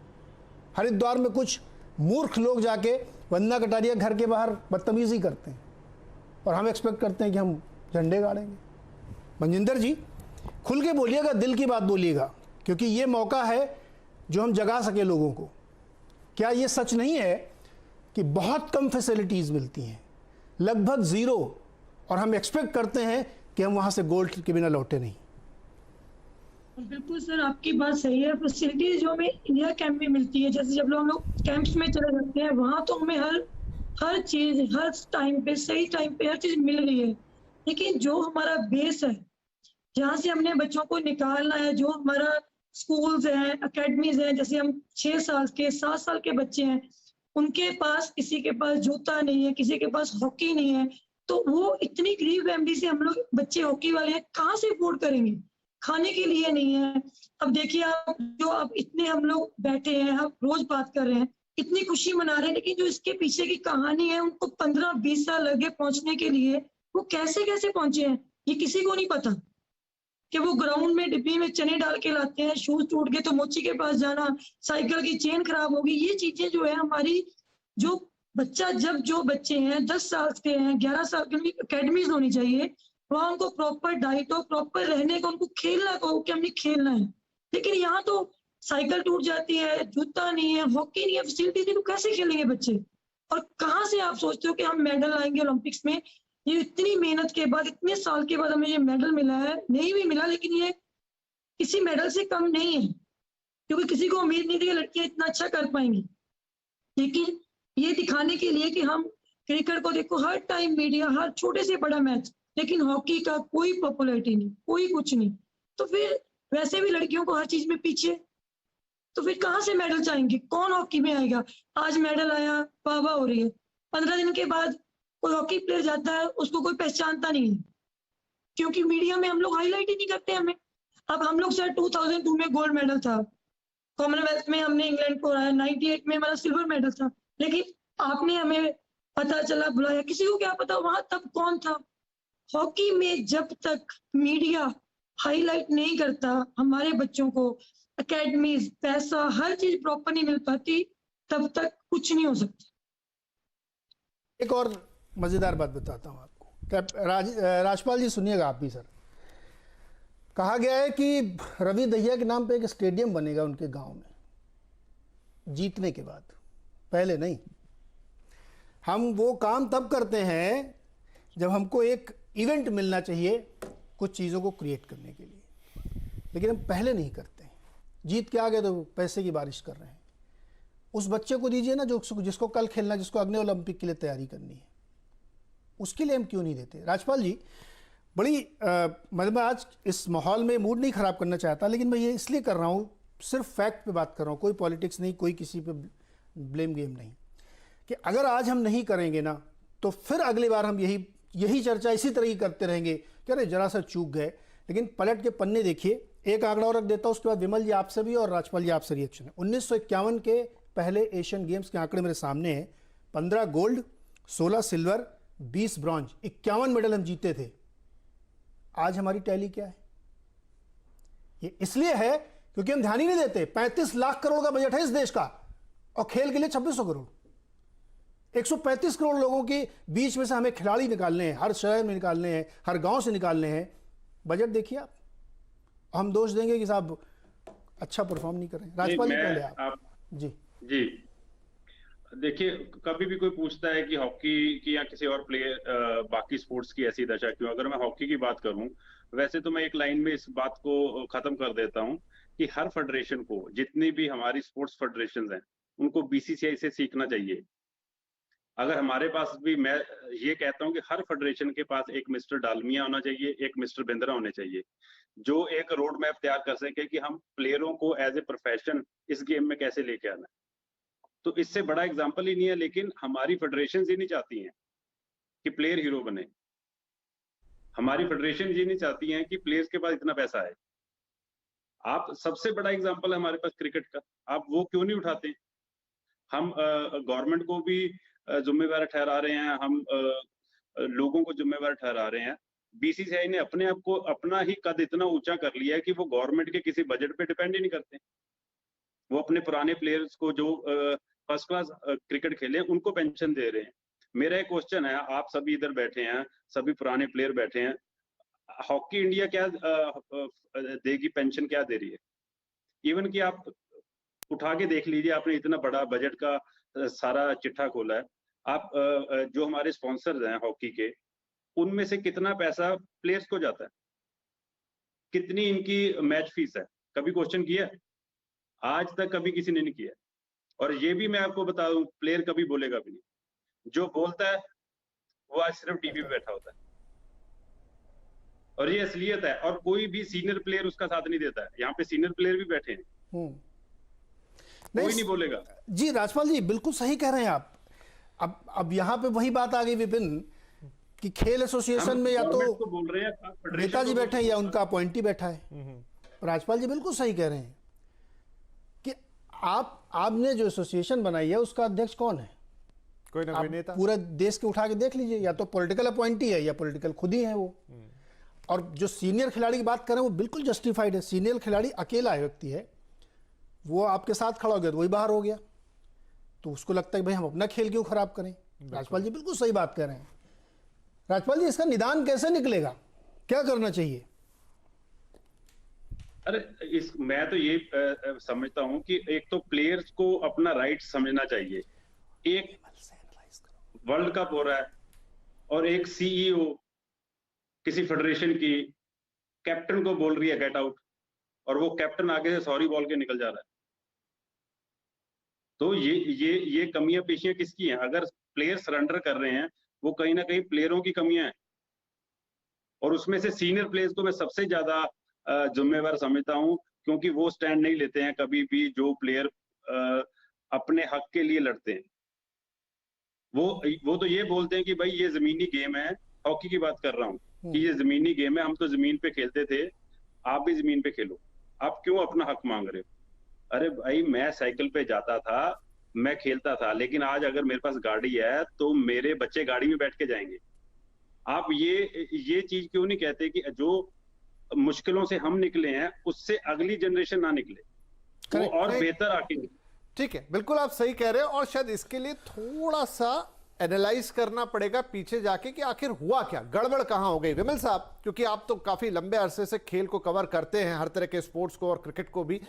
हरिद्वार में कुछ मूर्ख लोग जाके वंदना कटारिया घर के बाहर बदतमीजी करते हैं, और हम एक्सपेक्ट करते हैं कि हम झंडे गाड़ेंगे। मनजिंदर जी, खुल के बोलिएगा, दिल की बात बोलिएगा, क्योंकि ये मौका है जो हम जगा सके लोगों को। क्या ये सच नहीं है कि बहुत कम फैसिलिटीज़ मिलती हैं, लगभग 0, और हम एक्सपेक्ट करते हैं कि हम वहाँ से गोल्ड के बिना लौटे नहीं? बिल्कुल सर, आपकी बात सही है। फैसिलिटीज जो हमें इंडिया कैंप में मिलती है, जैसे जब हम लोग कैंप्स में चले जाते हैं वहाँ तो हमें हर चीज हर टाइम पे, सही टाइम पे हर चीज मिल रही है। लेकिन जो हमारा बेस है, जहाँ से हमने बच्चों को निकालना है, जो हमारा स्कूल्स हैं, एकेडमीज हैं, जैसे हम 6 साल के 7 साल के बच्चे हैं, उनके पास, किसी के पास जूता नहीं है, किसी के पास हॉकी नहीं है, तो वो इतनी गरीब फैमिली से हम लोग बच्चे हॉकी वाले हैं, कहाँ से अफोर्ड करेंगे? खाने के लिए नहीं है। अब देखिए आप, जो अब इतने हम लोग बैठे हैं, हम रोज बात कर रहे हैं, इतनी खुशी मना रहे हैं, लेकिन जो इसके पीछे की कहानी है, उनको 15-20 साल लगे पहुंचने के लिए। वो कैसे कैसे पहुंचे हैं ये किसी को नहीं पता। कि वो ग्राउंड में डिब्बी में चने डाल के लाते हैं, शूज टूट गए तो मोची के पास जाना, साइकिल की चेन खराब होगी, ये चीजें जो है हमारी, जो बच्चा, जब जो बच्चे हैं 10 साल के हैं, 11 साल के, उनकी अकेडमीज होनी चाहिए वहाँ उनको प्रॉपर डाइट हो, प्रॉपर रहने का, उनको खेलना को कि हमने खेलना है। लेकिन यहाँ तो साइकिल टूट जाती है, जूता नहीं है, हॉकी नहीं है, फैसिलिटी नहीं, तो कैसे खेलेंगे बच्चे? और कहाँ से आप सोचते हो कि हम मेडल लाएंगे ओलंपिक्स में? ये इतनी मेहनत के बाद, इतने साल के बाद हमें ये मेडल मिला है, नहीं भी मिला लेकिन ये किसी मेडल से कम नहीं है, क्योंकि किसी को उम्मीद नहीं थी कि लड़कियां इतना अच्छा कर पाएंगी। लेकिन ये दिखाने के लिए कि हम क्रिकेट को देखो, हर टाइम मीडिया, हर छोटे से बड़ा मैच, लेकिन हॉकी का कोई पॉपुलैरिटी नहीं, कोई कुछ नहीं। तो फिर वैसे भी लड़कियों को हर चीज में पीछे, तो फिर कहाँ से मेडल चाहेंगे? कौन हॉकी में आएगा? आज मेडल आया, वाह वाह हो रही है, 15 दिन के बाद कोई हॉकी प्लेयर जाता है, उसको कोई पहचानता नहीं है, क्योंकि मीडिया में हम लोग हाईलाइट ही नहीं करते हमें। अब हम लोग सर 2002 में गोल्ड मेडल था, कॉमनवेल्थ में हमने इंग्लैंड को हराया, 98 में हमारा सिल्वर मेडल था, लेकिन आपने हमें पता चला बुलाया, किसी को क्या पता वहां तब कौन था? हॉकी में जब तक मीडिया हाईलाइट नहीं करता हमारे बच्चों को, एकेडमीज, पैसा, हर चीज प्रॉपर नहीं मिल पाती, तब तक कुछ नहीं हो सकता। एक और मजेदार बात बताता हूं आपको। राजपाल जी सुनिएगा आप भी सर। कहा गया है कि रवि दहिया के नाम पे एक स्टेडियम बनेगा उनके गांव में, जीतने के बाद, पहले नहीं। हम वो काम तब करते हैं जब हमको एक इवेंट मिलना चाहिए कुछ चीज़ों को क्रिएट करने के लिए, लेकिन हम पहले नहीं करते हैं। जीत के आ गए तो पैसे की बारिश कर रहे हैं। उस बच्चे को दीजिए ना जो जिसको कल खेलना, जिसको अगले ओलंपिक के लिए तैयारी करनी है, उसके लिए हम क्यों नहीं देते? राजपाल जी, बड़ी मैं आज इस माहौल में मूड नहीं ख़राब करना चाहता, लेकिन मैं ये इसलिए कर रहा हूँ, सिर्फ फैक्ट पे बात कर रहा हूँ, कोई पॉलिटिक्स नहीं, कोई किसी पे ब्लेम गेम नहीं, कि अगर आज हम नहीं करेंगे ना तो फिर अगली बार हम यही चर्चा इसी तरह ही करते रहेंगे कि अरे जरा सा चूक गए। लेकिन पलट के पन्ने देखिए, एक आंकड़ा और रख देता हूँ, उसके बाद विमल जी आपसे भी और राजपाल जी आपसे रिएक्शन है। 1951 के पहले एशियन गेम्स के आंकड़े मेरे सामने हैं। 15 गोल्ड, 16 सिल्वर, 20 ब्रॉन्ज, 51 मेडल हम जीते थे। आज हमारी टैली क्या है? ये इसलिए है क्योंकि हम ध्यान ही नहीं देते। 35 लाख करोड़ का बजट है इस देश का, और खेल के लिए 2600 करोड़। 135 करोड़ लोगों के बीच में से हमें खिलाड़ी निकालने हैं, हर शहर में निकालने हैं, हर गांव से निकालने हैं। बजट देखिए आप, हम दोष देंगे कि साहब अच्छा परफॉर्म नहीं कर रहे। राजपाल जी पहले आप। जी देखिए, कभी भी कोई पूछता है कि हॉकी की या किसी और प्लेयर बाकी स्पोर्ट्स की ऐसी दशा क्यों। अगर मैं हॉकी की बात करूं, वैसे तो मैं एक लाइन में इस बात को खत्म कर देता हूं कि हर फेडरेशन को, जितनी भी हमारी स्पोर्ट्स फेडरेशन हैं, उनको बीसीसीआई से सीखना चाहिए। अगर हमारे पास भी, मैं ये कहता हूं कि हर फेडरेशन के पास एक मिस्टर डालमिया होना चाहिए, एक मिस्टर बिंद्रा होने चाहिए, जो एक रोड मैप तैयार कर सके कि हम प्लेयरों को एज ए प्रोफेशन इस गेम में कैसे लेके आना है। तो इससे बड़ा एग्जाम्पल ही नहीं है। लेकिन हमारी फेडरेशन ये नहीं चाहती हैं कि प्लेयर हीरो बने। हमारी फेडरेशन ये नहीं चाहती हैं कि प्लेयर्स के पास इतना पैसा है। आप सबसे बड़ा एग्जाम्पल है हमारे पास क्रिकेट का, आप वो क्यों नहीं उठाते? हम गवर्नमेंट को भी जिम्मेवार ठहरा रहे हैं, हम लोगों को जिम्मेवार ठहरा रहे हैं। बीसीसीआई ने अपने आप को, अपना ही कद इतना ऊंचा कर लिया है कि वो गवर्नमेंट के किसी बजट पे डिपेंड ही नहीं करते। वो अपने पुराने प्लेयर्स को जो फर्स्ट क्लास क्रिकेट खेले उनको पेंशन दे रहे हैं। मेरा एक क्वेश्चन है, आप सभी इधर बैठे हैं, सभी पुराने प्लेयर बैठे हैं, हॉकी इंडिया क्या देगी, पेंशन क्या दे रही है? इवन कि आप उठा के देख लीजिए, आपने इतना बड़ा बजट का सारा चिट्ठा खोला है, आप जो हमारे स्पॉन्सर्स हैं हॉकी के, उनमें से कितना पैसा प्लेयर्स को जाता है? कितनी इनकी मैच फीस है? कभी क्वेश्चन किया? आज तक कभी किसी ने नहीं किया। और ये भी मैं आपको बता दूं, प्लेयर कभी बोलेगा भी नहीं। जो बोलता है वो आज सिर्फ टीवी पे बैठा होता है, और ये असलियत है। और कोई भी सीनियर प्लेयर उसका साथ नहीं देता है। यहाँ पे सीनियर प्लेयर भी बैठे हैं, कोई नहीं बोलेगा। जी राजपाल जी बिल्कुल सही कह रहे हैं आप। अब यहाँ पे वही बात आ गई विपिन, कि खेल एसोसिएशन में या तो बोल रहे हैं नेताजी बैठे हैं या उनका अपॉइंटी बैठा है। राजपाल जी बिल्कुल सही कह रहे हैं कि आपने जो एसोसिएशन बनाई है उसका अध्यक्ष कौन है? कोई ना कोई नेता। पूरे देश के उठा के देख लीजिए, या तो पॉलिटिकल अपॉइंटी है या पॉलिटिकल खुद ही है वो। और जो सीनियर खिलाड़ी की बात करें वो बिल्कुल जस्टिफाइड है। सीनियर खिलाड़ी अकेला व्यक्ति है, वो आपके साथ खड़ा हो गया तो वही बाहर हो गया, तो उसको लगता है भाई हम अपना खेल क्यों खराब करें। राजपाल जी बिल्कुल सही बात कह रहे हैं। राजपाल जी, इसका निदान कैसे निकलेगा? क्या करना चाहिए? अरे मैं तो ये समझता हूं कि एक तो प्लेयर्स को अपना राइट समझना चाहिए। एक वर्ल्ड कप हो रहा है और एक सीईओ किसी फेडरेशन की कैप्टन को बोल रही है गेट आउट, और वो कैप्टन आगे से सॉरी बोल के निकल जा रहा है। तो ये कमियां पेशियां किसकी हैं? अगर प्लेयर सरेंडर कर रहे हैं, वो कहीं ना कहीं प्लेयरों की कमियां हैं, और उसमें से सीनियर प्लेयर्स को मैं सबसे ज्यादा जिम्मेवार समझता हूं, क्योंकि वो स्टैंड नहीं लेते हैं कभी भी। जो प्लेयर अपने हक के लिए लड़ते हैं, वो तो ये बोलते हैं कि भाई ये जमीनी गेम है। हॉकी की बात कर रहा हूँ कि ये जमीनी गेम है, हम तो जमीन पे खेलते थे, आप भी जमीन पे खेलो, आप क्यों अपना हक मांग रहे हो? अरे भाई, मैं साइकिल पे जाता था, मैं खेलता था, लेकिन आज अगर मेरे पास गाड़ी है तो मेरे बच्चे गाड़ी में बैठ के जाएंगे। आप ये चीज क्यों नहीं कहते कि जो मुश्किलों से हम निकले हैं उससे अगली जनरेशन ना निकले, वो और बेहतर आके निकले। ठीक है, बिल्कुल आप सही कह रहे हैं, और शायद इसके लिए थोड़ा सा एनालाइज करना पड़ेगा पीछे जाके कि आखिर हुआ क्या, गड़बड़ कहां हो गई। विमल साहब, क्योंकि आप तो काफी लंबे अरसे से खेल को कवर करते हैं, हर तरह के स्पोर्ट्स को और क्रिकेट को भी।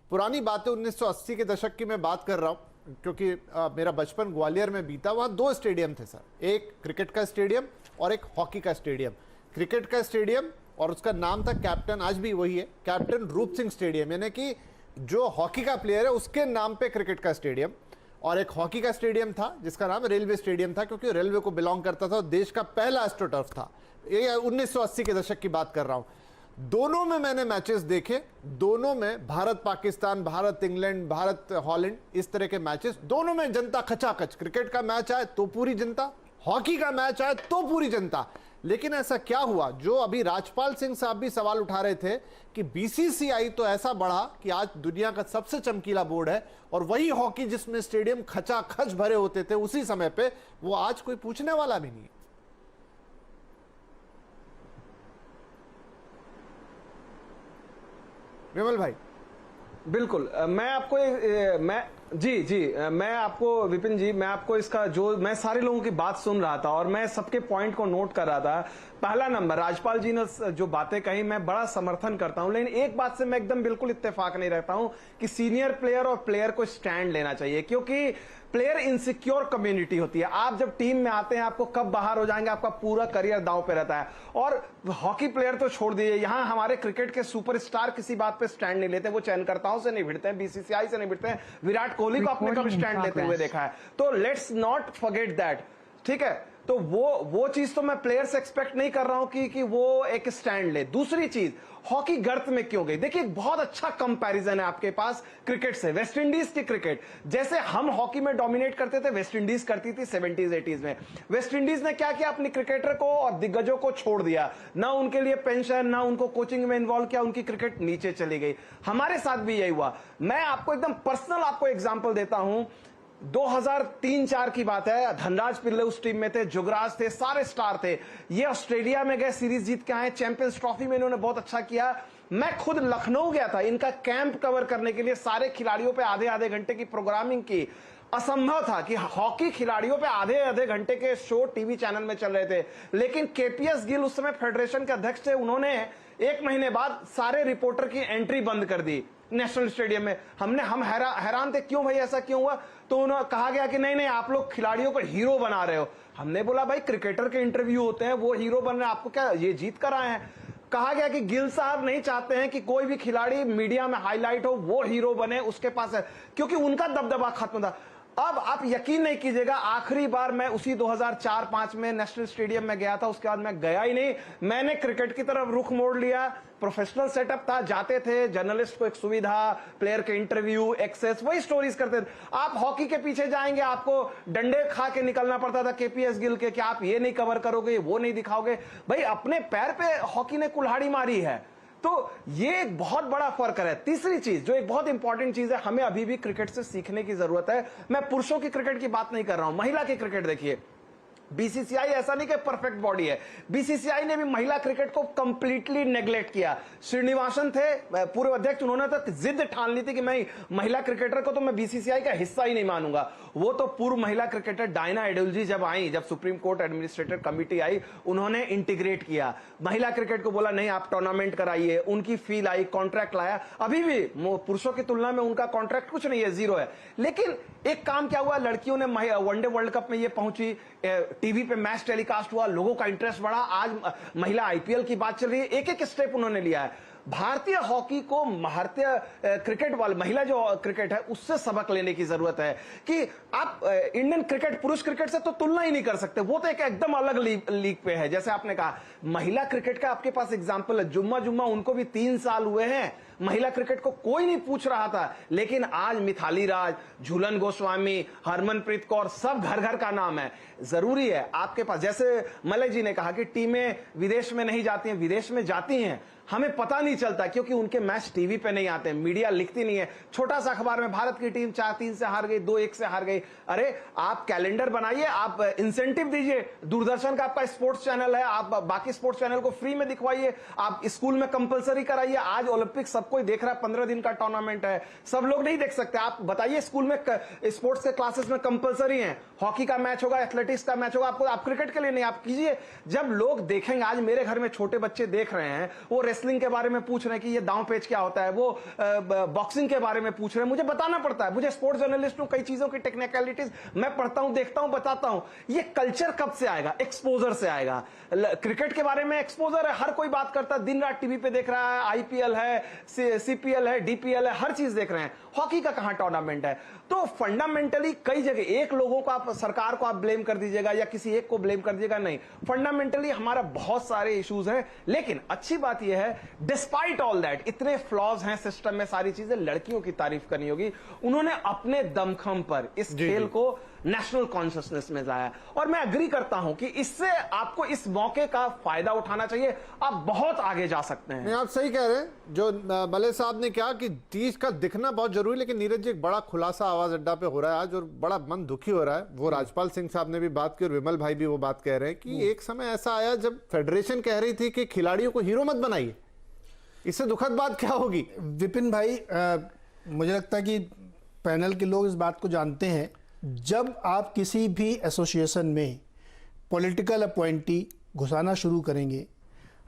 पुरानी बातें 1980 के दशक की मैं बात कर रहा हूं, क्योंकि मेरा बचपन ग्वालियर में बीता। वहां 2 स्टेडियम थे सर, एक क्रिकेट का स्टेडियम और एक हॉकी का स्टेडियम। क्रिकेट का स्टेडियम और उसका नाम था कैप्टन, आज भी वही है, कैप्टन रूप सिंह स्टेडियम, यानी कि जो हॉकी का प्लेयर है उसके नाम पे क्रिकेट का स्टेडियम। और एक हॉकी का स्टेडियम था जिसका नाम रेलवे स्टेडियम था, क्योंकि रेलवे को बिलोंग करता था और देश का पहला एस्ट्रोटर्फ था। ये 1980 के दशक की बात कर रहा हूं। दोनों में मैंने मैचेस देखे, दोनों में भारत पाकिस्तान, भारत इंग्लैंड, भारत हॉलैंड, इस तरह के मैचेस, दोनों में जनता खचाखच। क्रिकेट का मैच आए तो पूरी जनता, हॉकी का मैच आए तो पूरी जनता। लेकिन ऐसा क्या हुआ, जो अभी राजपाल सिंह साहब भी सवाल उठा रहे थे, कि बीसीसीआई तो ऐसा बढ़ा कि आज दुनिया का सबसे चमकीला बोर्ड है, और वही हॉकी जिसमें स्टेडियम खचाखच भरे होते थे उसी समय पे, वो आज कोई पूछने वाला भी नहीं है। विमल भाई। बिल्कुल, मैं आपको मैं आपको, विपिन जी, मैं आपको इसका मैं सारे लोगों की बात सुन रहा था और मैं सबके पॉइंट को नोट कर रहा था। पहला नंबर, राजपाल जी ने जो बातें कही मैं बड़ा समर्थन करता हूं, लेकिन एक बात से मैं एकदम बिल्कुल इत्तेफाक नहीं रहता हूं कि सीनियर प्लेयर और प्लेयर को स्टैंड लेना चाहिए, क्योंकि प्लेयर इनसिक्योर कम्युनिटी होती है। आप जब टीम में आते हैं, आपको कब बाहर हो जाएंगे, आपका पूरा करियर दांव पे रहता है। और हॉकी प्लेयर तो छोड़ दीजिए, यहां हमारे क्रिकेट के सुपरस्टार किसी बात पे स्टैंड नहीं लेते, वो चयनकर्ताओं से नहीं भिड़ते हैं, बीसीसीआई से नहीं भिड़ते हैं। विराट कोहली को आपने कब स्टैंड लेते हुए देखा है? तो लेट्स नॉट फॉरगेट दैट, ठीक है? तो वो चीज तो मैं प्लेयर से एक्सपेक्ट नहीं कर रहा हूं कि वो एक स्टैंड ले। दूसरी चीज, हॉकी गर्त में क्यों गई? देखिए, एक बहुत अच्छा कंपैरिजन है आपके पास क्रिकेट से। वेस्ट इंडीज की क्रिकेट, जैसे हम हॉकी में डोमिनेट करते थे, वेस्ट इंडीज करती थी 70s 80s में। वेस्ट इंडीज ने क्या किया, अपनी क्रिकेटर को और दिग्गजों को छोड़ दिया, ना उनके लिए पेंशन, ना उनको कोचिंग में इन्वॉल्व किया, उनकी क्रिकेट नीचे चली गई। हमारे साथ भी यही हुआ। मैं आपको एकदम पर्सनल आपको एग्जाम्पल देता हूं। 2003-4 की बात है, धनराज पिल्ले उस टीम में थे, जुगराज थे, सारे स्टार थे। ये ऑस्ट्रेलिया में गए, सीरीज जीत के आए, चैंपियंस ट्रॉफी में इन्होंने बहुत अच्छा किया। मैं खुद लखनऊ गया था इनका कैंप कवर करने के लिए, सारे खिलाड़ियों पे आधे आधे घंटे की प्रोग्रामिंग की। असंभव था कि हॉकी खिलाड़ियों पे आधे आधे घंटे के शो टीवी चैनल में चल रहे थे, लेकिन केपीएस गिल उस समय फेडरेशन के अध्यक्ष थे, उन्होंने 1 महीने बाद सारे रिपोर्टर की एंट्री बंद कर दी नेशनल स्टेडियम में। हम हैरान थे, क्यों भाई, ऐसा क्यों हुआ? तो उन्हें कहा गया कि नहीं आप लोग खिलाड़ियों को हीरो बना रहे हो। हमने बोला भाई, क्रिकेटर के इंटरव्यू होते हैं, वो हीरो बन रहे हैं, आपको क्या ये जीत कर आए हैं? कहा गया कि गिल साहब नहीं चाहते हैं कि कोई भी खिलाड़ी मीडिया में हाईलाइट हो, वो हीरो बने, उसके पास है, क्योंकि उनका दबदबा खत्म था। अब आप यकीन नहीं कीजिएगा, आखिरी बार मैं उसी 2004-5 में नेशनल स्टेडियम में गया था, उसके बाद मैं गया ही नहीं। मैंने क्रिकेट की तरफ रुख मोड़ लिया। प्रोफेशनल सेटअप था, जाते थे, जर्नलिस्ट को एक सुविधा, प्लेयर के इंटरव्यू, एक्सेस, वही स्टोरीज करते थे। आप हॉकी के पीछे जाएंगे, आपको डंडे खा के निकलना पड़ता था केपीएस गिल के, कि आप ये नहीं कवर करोगे, वो नहीं दिखाओगे। भाई, अपने पैर पे हॉकी ने कुल्हाड़ी मारी है। तो ये एक बहुत बड़ा फर्क है। तीसरी चीज, जो एक बहुत इंपॉर्टेंट चीज है, हमें अभी भी क्रिकेट से सीखने की जरूरत है। मैं पुरुषों की क्रिकेट की बात नहीं कर रहा हूं, महिला की क्रिकेट देखिए। बीसीसीआई ऐसा नहीं कि परफेक्ट बॉडी है, बीसीसीआई ने भी महिला क्रिकेट को कंप्लीटली नेग्लेक्ट किया। श्रीनिवासन थे पूर्व अध्यक्ष, उन्होंने तो जिद ठान ली थी कि मैं महिला क्रिकेटर को तो मैं बीसीसीआई का हिस्सा ही नहीं मानूंगा। वो तो पूर्व महिला क्रिकेटर डायना एडुल्जी जब आई, जब सुप्रीम कोर्ट एडमिनिस्ट्रेटिव कमिटी आई, उन्होंने इंटीग्रेट किया महिला क्रिकेट को, बोला नहीं आप टूर्नामेंट कराइए, उनकी फी लाई, कॉन्ट्रैक्ट लाया। अभी भी पुरुषों की तुलना में उनका कॉन्ट्रैक्ट कुछ नहीं है, जीरो है। लेकिन एक काम क्या हुआ, लड़कियों ने वनडे वर्ल्ड कप में ये पहुंची, टीवी पे मैच टेलीकास्ट हुआ, लोगों का इंटरेस्ट बढ़ा, आज महिला आईपीएल की बात चल रही है। एक एक स्टेप उन्होंने लिया है। भारतीय हॉकी को भारतीय क्रिकेट वाले महिला जो क्रिकेट है उससे सबक लेने की जरूरत है कि आप इंडियन क्रिकेट पुरुष क्रिकेट से तो तुलना ही नहीं कर सकते, वो तो एक एकदम अलग लीग पे है। जैसे आपने कहा महिला क्रिकेट का आपके पास एग्जांपल है, जुम्मा उनको भी 3 साल हुए हैं, महिला क्रिकेट को कोई नहीं पूछ रहा था, लेकिन आज मिथाली राज, झूलन गोस्वामी, हरमनप्रीत कौर, सब घर घर का नाम है। जरूरी है आपके पास, जैसे मलय जी ने कहा कि टीमें विदेश में नहीं जाती हैं, विदेश में जाती हैं, हमें पता नहीं चलता क्योंकि उनके मैच टीवी पे नहीं आते, मीडिया लिखती नहीं है। छोटा सा अखबार में भारत की टीम 4-3 से हार गई, 2-1 से हार गई। अरे आप कैलेंडर बनाइए, आप इंसेंटिव दीजिए, दूरदर्शन का आपका स्पोर्ट्स चैनल है, आप बाकी स्पोर्ट्स चैनल को फ्री में दिखवाइए, आप स्कूल में कंपलसरी कराइए। आज ओलंपिक सब कोई देख रहा है, 15 दिन का टूर्नामेंट है, सब लोग नहीं देख सकते। आप बताइए स्कूल में स्पोर्ट्स के क्लासेस में कंपलसरी है, हॉकी का मैच होगा, एथलेटिक्स का मैच होगा, आपको आप क्रिकेट के लिए नहीं, आप कीजिए। जब लोग देखेंगे, आज मेरे घर में छोटे बच्चे देख रहे हैं, वो रेसलिंग के बारे में पूछ रहे हैं कि ये दांव पेच क्या होता है, वो बॉक्सिंग के बारे में पूछ रहे हैं, मुझे बताना पड़ता है। मुझे स्पोर्ट्स जर्नलिस्ट हूं, कई चीजों की टेक्निकलिटीज मैं पढ़ता हूं, देखता हूं, बताता हूं। ये कल्चर कब से आएगा? एक्सपोजर से आएगा। क्रिकेट के बारे में एक्सपोजर है, हर कोई बात करता है, दिन रात टीवी पे देख रहा है, आईपीएल है, सीपीएल है, डीपीएल है, हर चीज देख रहे हैं। हॉकी का कहां टूर्नामेंट है? तो फंडामेंटली कई जगह एक लोगों को आप, सरकार को आप ब्लेम कर दीजिएगा या किसी एक को ब्लेम कर दीजिएगा, नहीं, फंडामेंटली हमारा बहुत सारे इश्यूज हैं। लेकिन अच्छी बात यह है, डिस्पाइट ऑल दैट, इतने फ्लॉज हैं सिस्टम में, सारी चीजें, लड़कियों की तारीफ करनी होगी, उन्होंने अपने दमखम पर इस खेल को नेशनल कॉन्शियसनेस में लाया। और मैं अग्री करता हूं कि इससे आपको इस मौके का फायदा उठाना चाहिए, आप बहुत आगे जा सकते हैं। नहीं, आप सही कह रहे हैं। जो मलय साहब ने कहा कि चीज का दिखना बहुत जरूरी, लेकिन नीरज जी एक बड़ा खुलासा आवाज अड्डा पे हो रहा है आज, और बड़ा मन दुखी हो रहा है। वो राजपाल सिंह साहब ने भी बात की और विमल भाई भी वो बात कह रहे हैं कि एक समय ऐसा आया जब फेडरेशन कह रही थी कि खिलाड़ियों को हीरो मत बनाइए। इससे दुखद बात क्या होगी? विपिन भाई, मुझे लगता है कि पैनल के लोग इस बात को जानते हैं, जब आप किसी भी एसोसिएशन में पॉलिटिकल अपॉइंटी घुसाना शुरू करेंगे,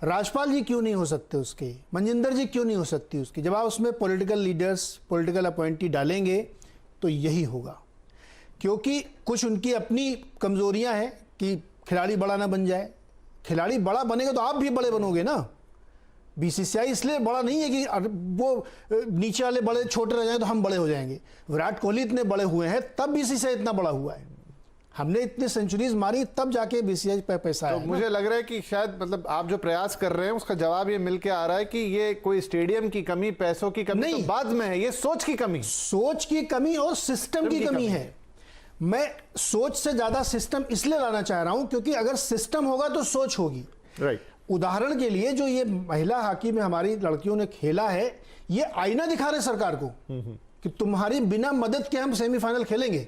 राजपाल जी क्यों नहीं हो सकते उसके, मनजिंदर जी क्यों नहीं हो सकती उसकी, जब आप उसमें पॉलिटिकल लीडर्स, पॉलिटिकल अपॉइंटी डालेंगे तो यही होगा। क्योंकि कुछ उनकी अपनी कमजोरियां हैं कि खिलाड़ी बड़ा ना बन जाए। खिलाड़ी बड़ा बनेगा तो आप भी बड़े बनोगे ना। बीसीसीआई इसलिए बड़ा नहीं है कि वो नीचे वाले बड़े छोटे रह जाएं तो हम बड़े हो जाएंगे। विराट कोहली इतने बड़े हुए हैं तब बीसीसीआई इतना बड़ा हुआ है, हमने इतनी सेंचुरीज मारी तब जाके बीसीसीआई पे पैसा तो है। मुझे लग रहा है कि शायद मतलब आप जो प्रयास कर रहे हैं उसका जवाब ये मिल के आ रहा है कि ये कोई स्टेडियम की कमी, पैसों की कमी नहीं, तो बाद में है, ये सोच की कमी, सोच की कमी और सिस्टम की कमी है। मैं सोच से ज्यादा सिस्टम इसलिए लाना चाह रहा हूं क्योंकि अगर सिस्टम होगा तो सोच होगी। राइट। उदाहरण के लिए जो ये महिला हॉकी में हमारी लड़कियों ने खेला है, ये आईना दिखा रहे सरकार को कि तुम्हारी बिना मदद के हम सेमीफाइनल खेलेंगे।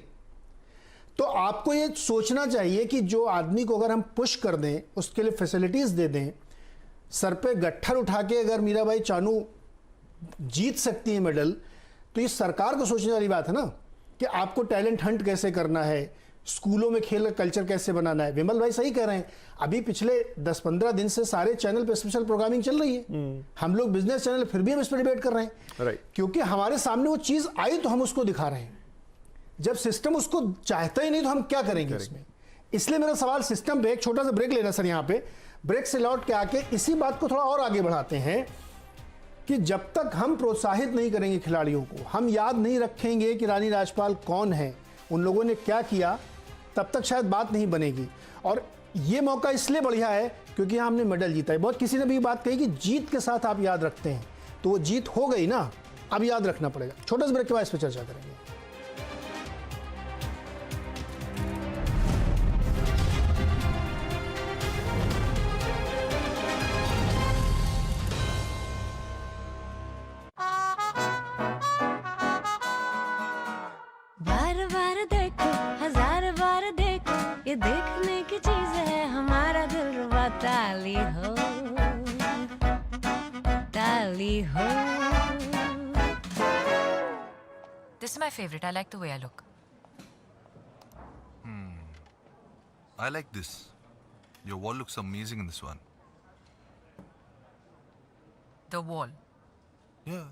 तो आपको ये सोचना चाहिए कि जो आदमी को अगर हम पुश कर दें, उसके लिए फैसिलिटीज दे दें, सर पे गट्ठर उठा के अगर मीराबाई चानू जीत सकती है मेडल, तो ये सरकार को सोचने वाली बात है ना कि आपको टैलेंट हंट कैसे करना है, स्कूलों में खेल का कल्चर कैसे बनाना है। विमल भाई सही कह रहे हैं, अभी पिछले 10-15 दिन से सारे चैनल पे स्पेशल प्रोग्रामिंग चल रही है। हम लोग बिजनेस चैनल फिर भी हम इस पर डिबेट कर रहे हैं। राइट। क्योंकि हमारे सामने वो चीज आई तो हम उसको दिखा रहे हैं। जब सिस्टम उसको चाहता ही नहीं तो हम क्या करेंगे इसमें। इसलिए मेरा सवाल सिस्टम पे, एक छोटा सा ब्रेक लेना सर, यहाँ पे ब्रेक से लौट के आके इसी बात को थोड़ा और आगे बढ़ाते हैं कि जब तक हम प्रोत्साहित नहीं करेंगे खिलाड़ियों को, हम याद नहीं रखेंगे कि रानी राजपाल कौन है, उन लोगों ने क्या किया, तब तक शायद बात नहीं बनेगी। और ये मौका इसलिए बढ़िया है क्योंकि यहाँ हमने मेडल जीता है। बहुत किसी ने भी बात कही कि जीत के साथ आप याद रखते हैं, तो वो जीत हो गई ना, अब याद रखना पड़ेगा। छोटे से ब्रेक के बाद इस पर चर्चा करेंगे। बार बार देखो, हजार बार देखो, ये देखने की चीज है हमारा दिलरुबा ताली हो ताली हो. This is my favorite. I like the way I look. I like this. Your wall looks amazing in this one. The wall. Yeah.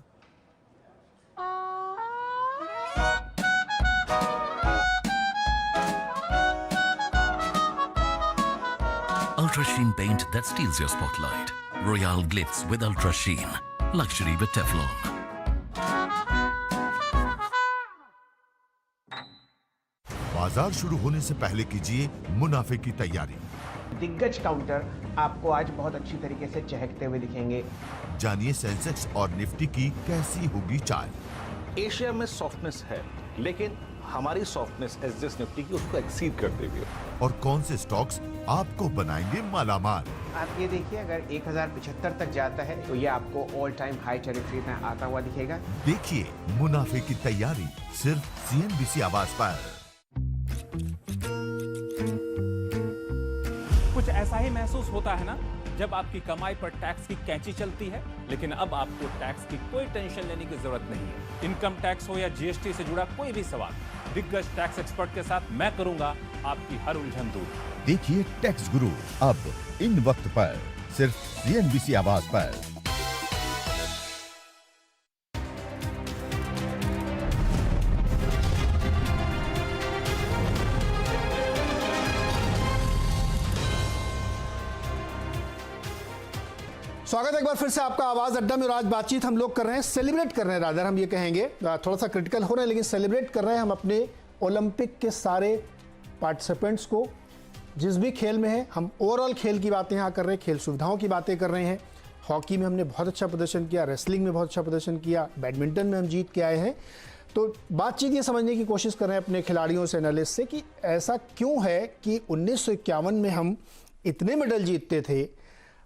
Ultra Sheen paint that steals your spotlight. Royale glitz with Ultra Sheen. Luxury with Teflon. बाजार शुरू होने से पहले कीजिए मुनाफे की तैयारी. दिग्गज काउंटर आपको आज बहुत अच्छी तरीके से चहकते हुए दिखेंगे. जानिए सेंसेक्स और निफ्टी की कैसी होगी चाल. एशिया में सॉफ्टनेस है, लेकिन हमारी सॉफ्टनेस एसजेएस निफ्टी की उसको एक्सीड करते हुए. और कौन से स्टॉक्स आपको बनाएंगे मालामाल. आप ये देखिए, अगर 1075 तक जाता है तो ये आपको ऑल टाइम हाई टेरिटरी में आता हुआ दिखेगा. देखिए मुनाफे की तैयारी सिर्फ CNBC आवाज पर. कुछ ऐसा ही महसूस होता है ना जब आपकी कमाई पर टैक्स की कैंची चलती है, लेकिन अब आपको टैक्स की कोई टेंशन लेने की जरूरत नहीं है. इनकम टैक्स हो या जीएसटी से जुड़ा कोई भी सवाल, दिग्गज टैक्स एक्सपर्ट के साथ मैं करूंगा आपकी हर उलझन दूर. देखिए टैक्स गुरु अब इन वक्त पर सिर्फ CNBC आवाज पर. स्वागत है एक बार फिर से आपका आवाज अड्डा में. और आज बातचीत हम लोग कर रहे हैं, सेलिब्रेट कर रहे हैं, रादर हम ये कहेंगे, थोड़ा सा क्रिटिकल हो रहे हैं, लेकिन सेलिब्रेट कर रहे हैं हम अपने ओलंपिक के सारे पार्टिसिपेंट्स को, जिस भी खेल में है. हम ओवरऑल खेल की बातें यहाँ कर रहे हैं, खेल सुविधाओं की बातें कर रहे हैं. हॉकी में हमने बहुत अच्छा प्रदर्शन किया, रेसलिंग में बहुत अच्छा प्रदर्शन किया, बैडमिंटन में हम जीत के आए हैं. तो बातचीत ये समझने की कोशिश कर रहे हैं अपने खिलाड़ियों से, एनालिस्ट से, कि ऐसा क्यों है कि 1951 में हम इतने मेडल जीतते थे,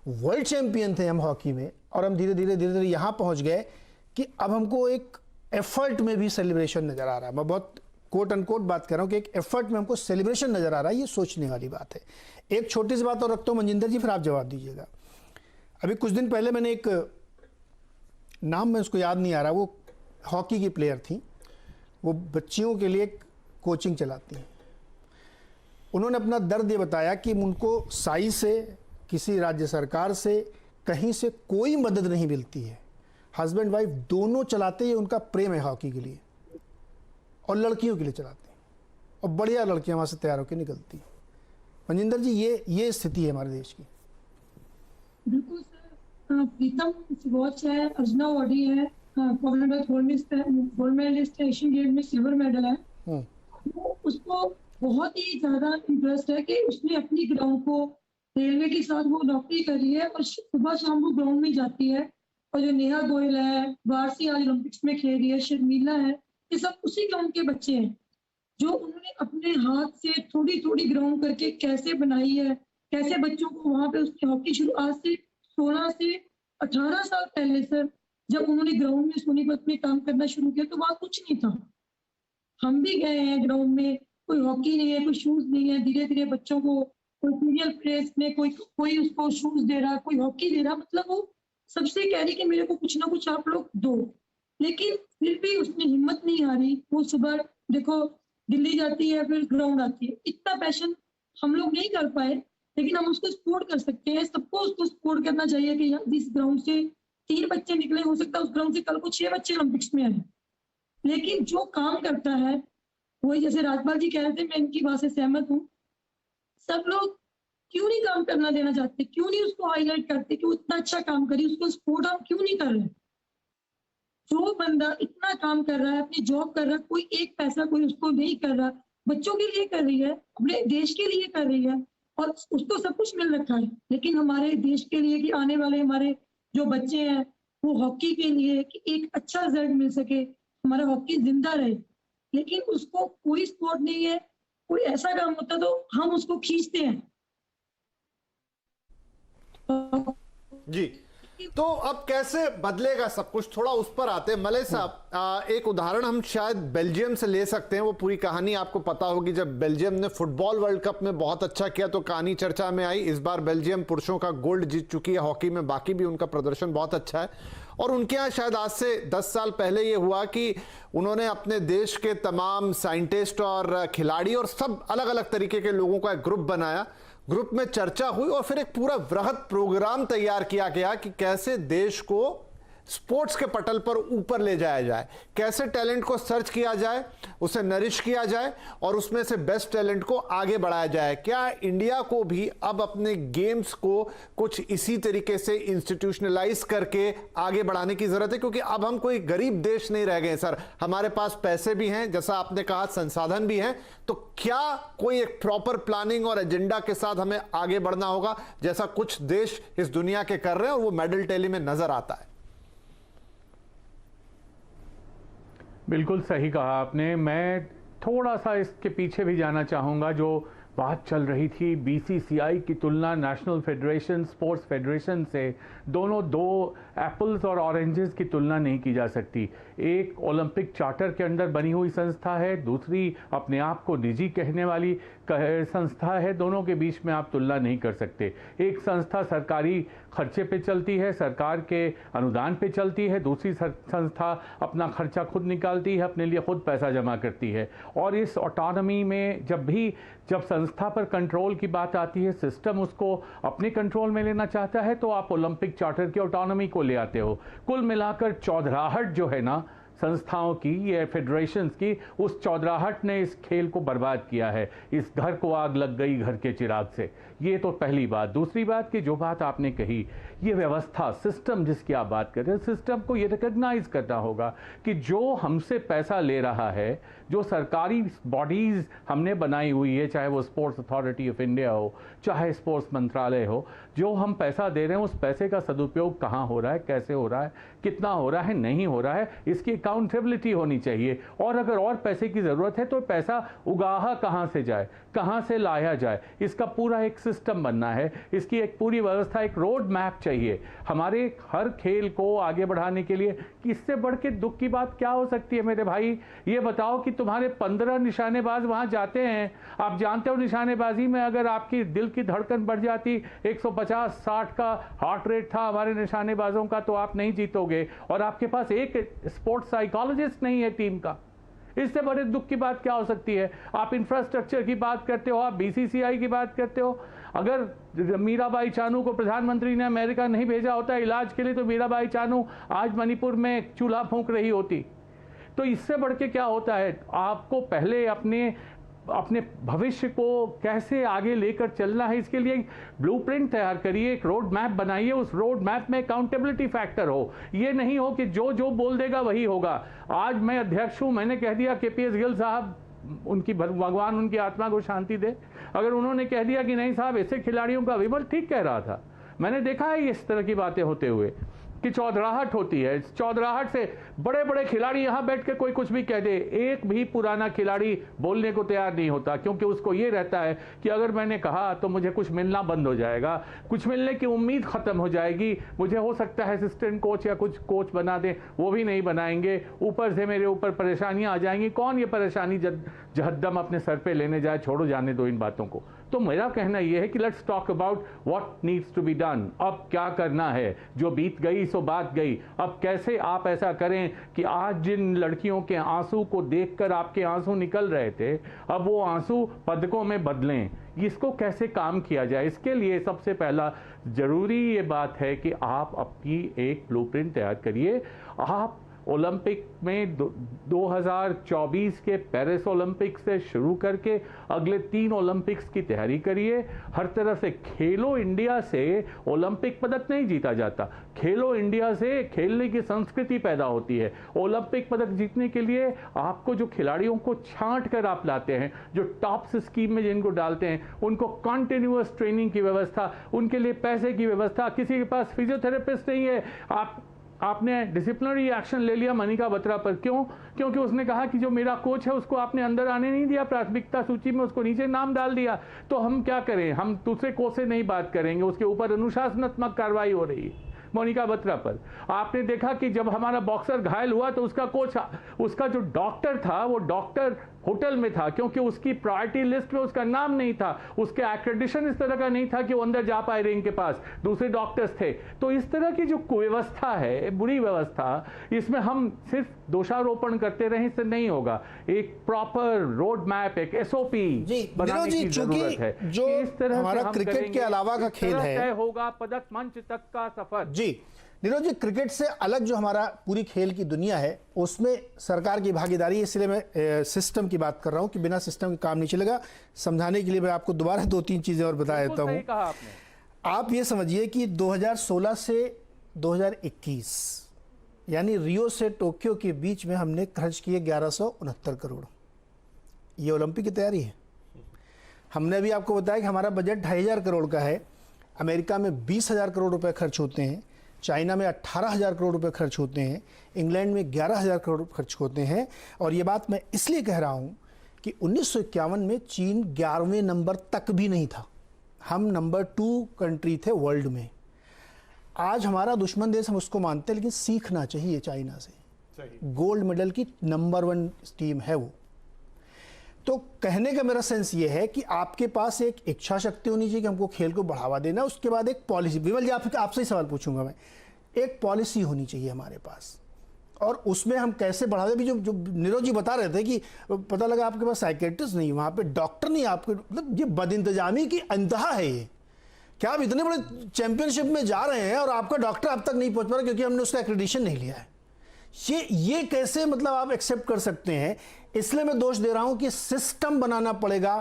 वर्ल्ड चैंपियन थे हम हॉकी में, और हम धीरे धीरे यहाँ पहुँच गए कि अब हमको एक एफर्ट में भी सेलिब्रेशन नज़र आ रहा है. मैं बहुत कोट अनकोट बात कर रहा हूँ कि एक एफर्ट में हमको सेलिब्रेशन नज़र आ रहा है. ये सोचने वाली बात है. एक छोटी सी बात और रखता हूँ मनजिंदर जी, फिर आप जवाब दीजिएगा. अभी कुछ दिन पहले मैंने एक नाम में उसको याद नहीं आ रहा, वो हॉकी की प्लेयर थी, वो बच्चियों के लिए कोचिंग चलाती हैं. उन्होंने अपना दर्द ये बताया कि उनको साई से, किसी राज्य सरकार से, कहीं से कोई मदद नहीं मिलती है. हस्बैंड वाइफ दोनों चलाते हैं, उनका प्रेम है हॉकी के लिए, और लड़कियों के लिए चलाते हैं, और बढ़िया लड़कियां वहाँ से तैयार होकर निकलती हैं. मनजिंदर जी, ये स्थिति है हमारे देश की. बिल्कुल सर. प्रीतम वॉच है, अर्जुना वॉडी है, गोल्ड मेडलिस्ट है, एशियन गेम में सिल्वर मेडल है. वो उसको बहुत ही ज्यादा इंटरेस्ट है कि उसने अपनी ग्राउंड को, रेलवे के साथ वो नौकरी कर रही है और सुबह शाम वो ग्राउंड में जाती है. और जो नेहा गोयल है, वारसी आज ओलंपिक्स में खेल रही है, शर्मिला है, ये सब उसी ग्राउंड के बच्चे हैं जो उन्होंने अपने हाथ से थोड़ी थोड़ी ग्राउंड करके कैसे बनाई है, कैसे बच्चों को वहां पे उसकी हॉकी शुरू. आज से 16 से 18 साल पहले सर, जब उन्होंने ग्राउंड में सोनीपत में काम करना शुरू किया तो वहां कुछ नहीं था. हम भी गए हैं ग्राउंड में, कोई हॉकी नहीं है, कोई शूज नहीं है. धीरे धीरे बच्चों को कोई सीरियल प्रेस में कोई उसको शूज दे रहा, कोई हॉकी दे रहा. मतलब वो सबसे कह रही कि मेरे को कुछ ना कुछ आप लोग दो. लेकिन फिर भी उसने हिम्मत नहीं हारी. वो सुबह देखो दिल्ली जाती है, फिर ग्राउंड आती है. इतना पैशन हम लोग नहीं कर पाए, लेकिन हम उसको सपोर्ट कर सकते हैं. सबको उसको सपोर्ट करना चाहिए कि जिस ग्राउंड से 3 बच्चे निकले, हो सकता है उस ग्राउंड से कल को 6 बच्चे ओलंपिक्स में आए. लेकिन जो काम करता है, वही जैसे राजपाल जी कह रहे थे, मैं इनकी बात से सहमत हूँ. सब लोग क्यों नहीं काम करना देना चाहते, क्यों नहीं उसको हाईलाइट करते कि वो इतना अच्छा काम करी, उसको सपोर्ट हम क्यों नहीं कर रहे. जो बंदा इतना काम कर रहा है, अपनी जॉब कर रहा है, कोई एक पैसा कोई उसको नहीं कर रहा, बच्चों के लिए कर रही है, अपने देश के लिए कर रही है, और उसको सब कुछ मिल रखा है. लेकिन हमारे देश के लिए कि आने वाले हमारे जो बच्चे हैं, वो हॉकी के लिए कि एक अच्छा रिजल्ट मिल सके, हमारा हॉकी जिंदा रहे, लेकिन उसको कोई सपोर्ट नहीं है. कोई ऐसा काम होता तो हम उसको खींचते हैं. जी कि तो अब कैसे बदलेगा सब कुछ, थोड़ा उस पर आते हैं। मलय साहब, एक उदाहरण हम शायद बेल्जियम से ले सकते हैं। वो पूरी कहानी आपको पता होगी, जब बेल्जियम ने फुटबॉल वर्ल्ड कप में बहुत अच्छा किया तो कहानी चर्चा में आई। इस बार बेल्जियम पुरुषों का गोल्ड जीत चुकी है हॉकी में, बाकी भी उनका प्रदर्शन बहुत अच्छा है। और उनके यहाँ शायद आज से 10 साल पहले ये हुआ कि उन्होंने अपने देश के तमाम साइंटिस्ट और खिलाड़ी और सब अलग अलग तरीके के लोगों का एक ग्रुप बनाया। ग्रुप में चर्चा हुई और फिर एक पूरा वृहद प्रोग्राम तैयार किया गया कि कैसे देश को स्पोर्ट्स के पटल पर ऊपर ले जाया जाए, कैसे टैलेंट को सर्च किया जाए, उसे नरिश किया जाए और उसमें से बेस्ट टैलेंट को आगे बढ़ाया जाए। क्या इंडिया को भी अब अपने गेम्स को कुछ इसी तरीके से इंस्टीट्यूशनलाइज करके आगे बढ़ाने की जरूरत है? क्योंकि अब हम कोई गरीब देश नहीं रह गए सर, हमारे पास पैसे भी हैं, जैसा आपने कहा संसाधन भी हैं। तो क्या कोई एक प्रॉपर प्लानिंग और एजेंडा के साथ हमें आगे बढ़ना होगा, जैसा कुछ देश इस दुनिया के कर रहे हैं और वो मेडल टैली में नजर आता है? बिल्कुल सही कहा आपने। मैं थोड़ा सा इसके पीछे भी जाना चाहूँगा। जो बात चल रही थी बीसीसीआई की तुलना नेशनल फेडरेशन, स्पोर्ट्स फेडरेशन से, दोनों दो एप्पल्स और ऑरेंजेस की तुलना नहीं की जा सकती। एक ओलंपिक चार्टर के अंडर बनी हुई संस्था है, दूसरी अपने आप को निजी कहने वाली संस्था है। दोनों के बीच में आप तुलना नहीं कर सकते। एक संस्था सरकारी खर्चे पे चलती है, सरकार के अनुदान पे चलती है, दूसरी संस्था अपना खर्चा खुद निकालती है, अपने लिए खुद पैसा जमा करती है। और इस ऑटोनॉमी में जब संस्था पर कंट्रोल की बात आती है, सिस्टम उसको अपने कंट्रोल में लेना चाहता है, तो आप ओलंपिक चार्टर की ऑटोनॉमी को ले आते हो। कुल मिलाकर चौधराहट जो है ना संस्थाओं की, ये फेडरेशंस की, उस चौधराहट ने इस खेल को बर्बाद किया है। इस घर को आग लग गई घर के चिराग से। ये तो पहली बात। दूसरी बात कि जो बात आपने कही, ये व्यवस्था, सिस्टम जिसकी आप बात कर रहे हैं, सिस्टम को ये रिकॉग्नाइज करना होगा कि जो हमसे पैसा ले रहा है, जो सरकारी बॉडीज हमने बनाई हुई है, चाहे वो स्पोर्ट्स अथॉरिटी ऑफ इंडिया हो, चाहे स्पोर्ट्स मंत्रालय हो, जो हम पैसा दे रहे हैं उस पैसे का सदुपयोग कहाँ हो रहा है, कैसे हो रहा है, कितना हो रहा है, नहीं हो रहा है, इसकी अकाउंटेबिलिटी होनी चाहिए। और अगर और पैसे की ज़रूरत है तो पैसा उगाहा कहाँ से जाए, कहाँ से लाया जाए, इसका पूरा एक सिस्टम बनना है। इसकी एक पूरी व्यवस्था, एक रोड मैप चाहिए हमारे हर खेल को आगे बढ़ाने के लिए। इससे बढ़ के दुख की बात क्या हो सकती है मेरे भाई? ये बताओ कि तुम्हारे 15 निशानेबाज वहां जाते हैं, आप जानते हो निशानेबाजी में अगर आपकी दिल की धड़कन बढ़ जाती, 150-60 का हार्ट रेट था हमारे निशानेबाजों का, तो आप नहीं जीतोगे। और आपके पास एक स्पोर्ट्स साइकोलॉजिस्ट नहीं है टीम का। इससे बड़े दुख की बात क्या हो सकती है? आप इंफ्रास्ट्रक्चर की बात करते हो, आप बीसीसीआई की बात करते हो। अगर मीराबाई चानू को प्रधानमंत्री ने अमेरिका नहीं भेजा होता इलाज के लिए, तो मीराबाई चानू आज मणिपुर में चूल्हा फूंक रही होती। तो इससे बढ़ के क्या होता है? आपको पहले अपने भविष्य को कैसे आगे लेकर चलना है, इसके लिए एक ब्लूप्रिंट तैयार करिए, एक रोड मैप बनाइए। उस रोड मैप में अकाउंटेबिलिटी फैक्टर हो। ये नहीं हो कि जो बोल देगा वही होगा। आज मैं अध्यक्ष हूं, मैंने कह दिया केपीएस गिल साहब, उनकी भगवान उनकी आत्मा को शांति दे, अगर उन्होंने कह दिया कि नहीं साहब ऐसे खिलाड़ियों का, विमल ठीक कह रहा था, मैंने देखा है इस तरह की बातें होते हुए कि चौधराहट होती है। इस चौधराहट से बड़े बड़े खिलाड़ी यहां बैठ के कोई कुछ भी कह दे, एक भी पुराना खिलाड़ी बोलने को तैयार नहीं होता, क्योंकि उसको ये रहता है कि अगर मैंने कहा तो मुझे कुछ मिलना बंद हो जाएगा, कुछ मिलने की उम्मीद खत्म हो जाएगी, मुझे हो सकता है असिस्टेंट कोच या कुछ कोच बना दें, वो भी नहीं बनाएंगे, ऊपर से मेरे ऊपर परेशानियां आ जाएंगी। कौन ये परेशानी जहद्दम अपने सर पे लेने जाए? छोड़ो, जाने दो इन बातों को। तो मेरा कहना यह है कि let's talk about what needs to be done. अब क्या करना है? जो बीत गई सो बात गई। अब कैसे आप ऐसा करें कि आज जिन लड़कियों के आंसू को देखकर आपके आंसू निकल रहे थे, अब वो आंसू पदकों में बदलें। इसको कैसे काम किया जाए? इसके लिए सबसे पहला जरूरी ये बात है कि आप अपनी एक ब्लूप्रिंट तैयार करिए। आप ओलंपिक में 2024 के पेरिस ओलंपिक से शुरू करके अगले 3 ओलंपिक्स की तैयारी करिए। हर तरह से खेलो इंडिया से ओलंपिक पदक नहीं जीता जाता, खेलो इंडिया से खेलने की संस्कृति पैदा होती है। ओलंपिक पदक जीतने के लिए आपको जो खिलाड़ियों को छांट कर आप लाते हैं, जो टॉप्स स्कीम में जिनको डालते हैं, उनको कॉन्टिन्यूअस ट्रेनिंग की व्यवस्था, उनके लिए पैसे की व्यवस्था। किसी के पास फिजियोथेरेपिस्ट नहीं है, आपने डिसिप्लिनरी एक्शन ले लिया मनिका बत्रा पर। क्यों? क्योंकि उसने कहा कि जो मेरा कोच है उसको आपने अंदर आने नहीं दिया, प्राथमिकता सूची में उसको नीचे नाम डाल दिया। तो हम क्या करें? हम दूसरे कोच से नहीं बात करेंगे, उसके ऊपर अनुशासनात्मक कार्रवाई हो रही है। मोनिका बत्रा पर। आपने देखा कि जब हमारा बॉक्सर घायल हुआ तो उसका कोच, उसका जो डॉक्टर था वो डॉक्टर होटल में था, क्योंकि उसकी प्रायोरिटी लिस्ट में उसका नाम नहीं था, उसके एक्रेडिशन इस तरह का नहीं था कि वो अंदर जा पाए रिंग के पास, दूसरे डॉक्टर्स थे। तो इस तरह की जो कुव्यवस्था है, बुरी व्यवस्था, इसमें हम सिर्फ दोषारोपण करते रहे इससे नहीं होगा। एक प्रॉपर रोड मैप, एक एसओपी बनाने की जरूरत है। जो इस तरह हमारा क्रिकेट के अलावा का खेल है, तय होगा पदक मंच तक का सफर। जी नीरज जी, क्रिकेट से अलग जो हमारा पूरी खेल की दुनिया है उसमें सरकार की भागीदारी, इसलिए मैं सिस्टम की बात कर रहा हूं कि बिना सिस्टम के काम नहीं चलेगा। समझाने के लिए मैं आपको दोबारा 2-3 चीजें और बता देता हूं। आप ये समझिए कि 2016 से 2021 यानी रियो से टोक्यो के बीच में हमने खर्च किए 1169 करोड़। ये ओलंपिक की तैयारी है। हमने अभी आपको बताया कि हमारा बजट 2500 करोड़ का है। अमेरिका में 20,000 करोड़ रुपए खर्च होते हैं, चाइना में 18,000 करोड़ रुपए खर्च होते हैं, इंग्लैंड में 11,000 करोड़ खर्च होते हैं। और ये बात मैं इसलिए कह रहा हूं कि 1951 में चीन 11वें नंबर तक भी नहीं था। हम नंबर 2 कंट्री थे वर्ल्ड में। आज हमारा दुश्मन देश हम उसको मानते हैं, लेकिन सीखना चाहिए चाइना से। गोल्ड मेडल की नंबर 1 टीम है वो। तो कहने का मेरा सेंस ये है कि आपके पास एक इच्छा शक्ति होनी चाहिए कि हमको खेल को बढ़ावा देना। उसके बाद एक पॉलिसी, विमल जी आपसे ही सवाल पूछूंगा मैं, एक पॉलिसी होनी चाहिए हमारे पास, और उसमें हम कैसे बढ़ावे। भी जो नीरज जी बता रहे थे कि पता लगा आपके पास साइकेट्रिस्ट नहीं, वहां पे डॉक्टर नहीं, आपके मतलब ये बदइंतजामी की अंतहा है। ये क्या आप इतने बड़े चैंपियनशिप में जा रहे हैं और आपका डॉक्टर अब तक नहीं पहुंच पा रहा क्योंकि हमने उसका एक्रेडिशन नहीं लिया है। ये कैसे मतलब आप एक्सेप्ट कर सकते हैं? इसलिए मैं दोष दे रहा हूं कि सिस्टम बनाना पड़ेगा,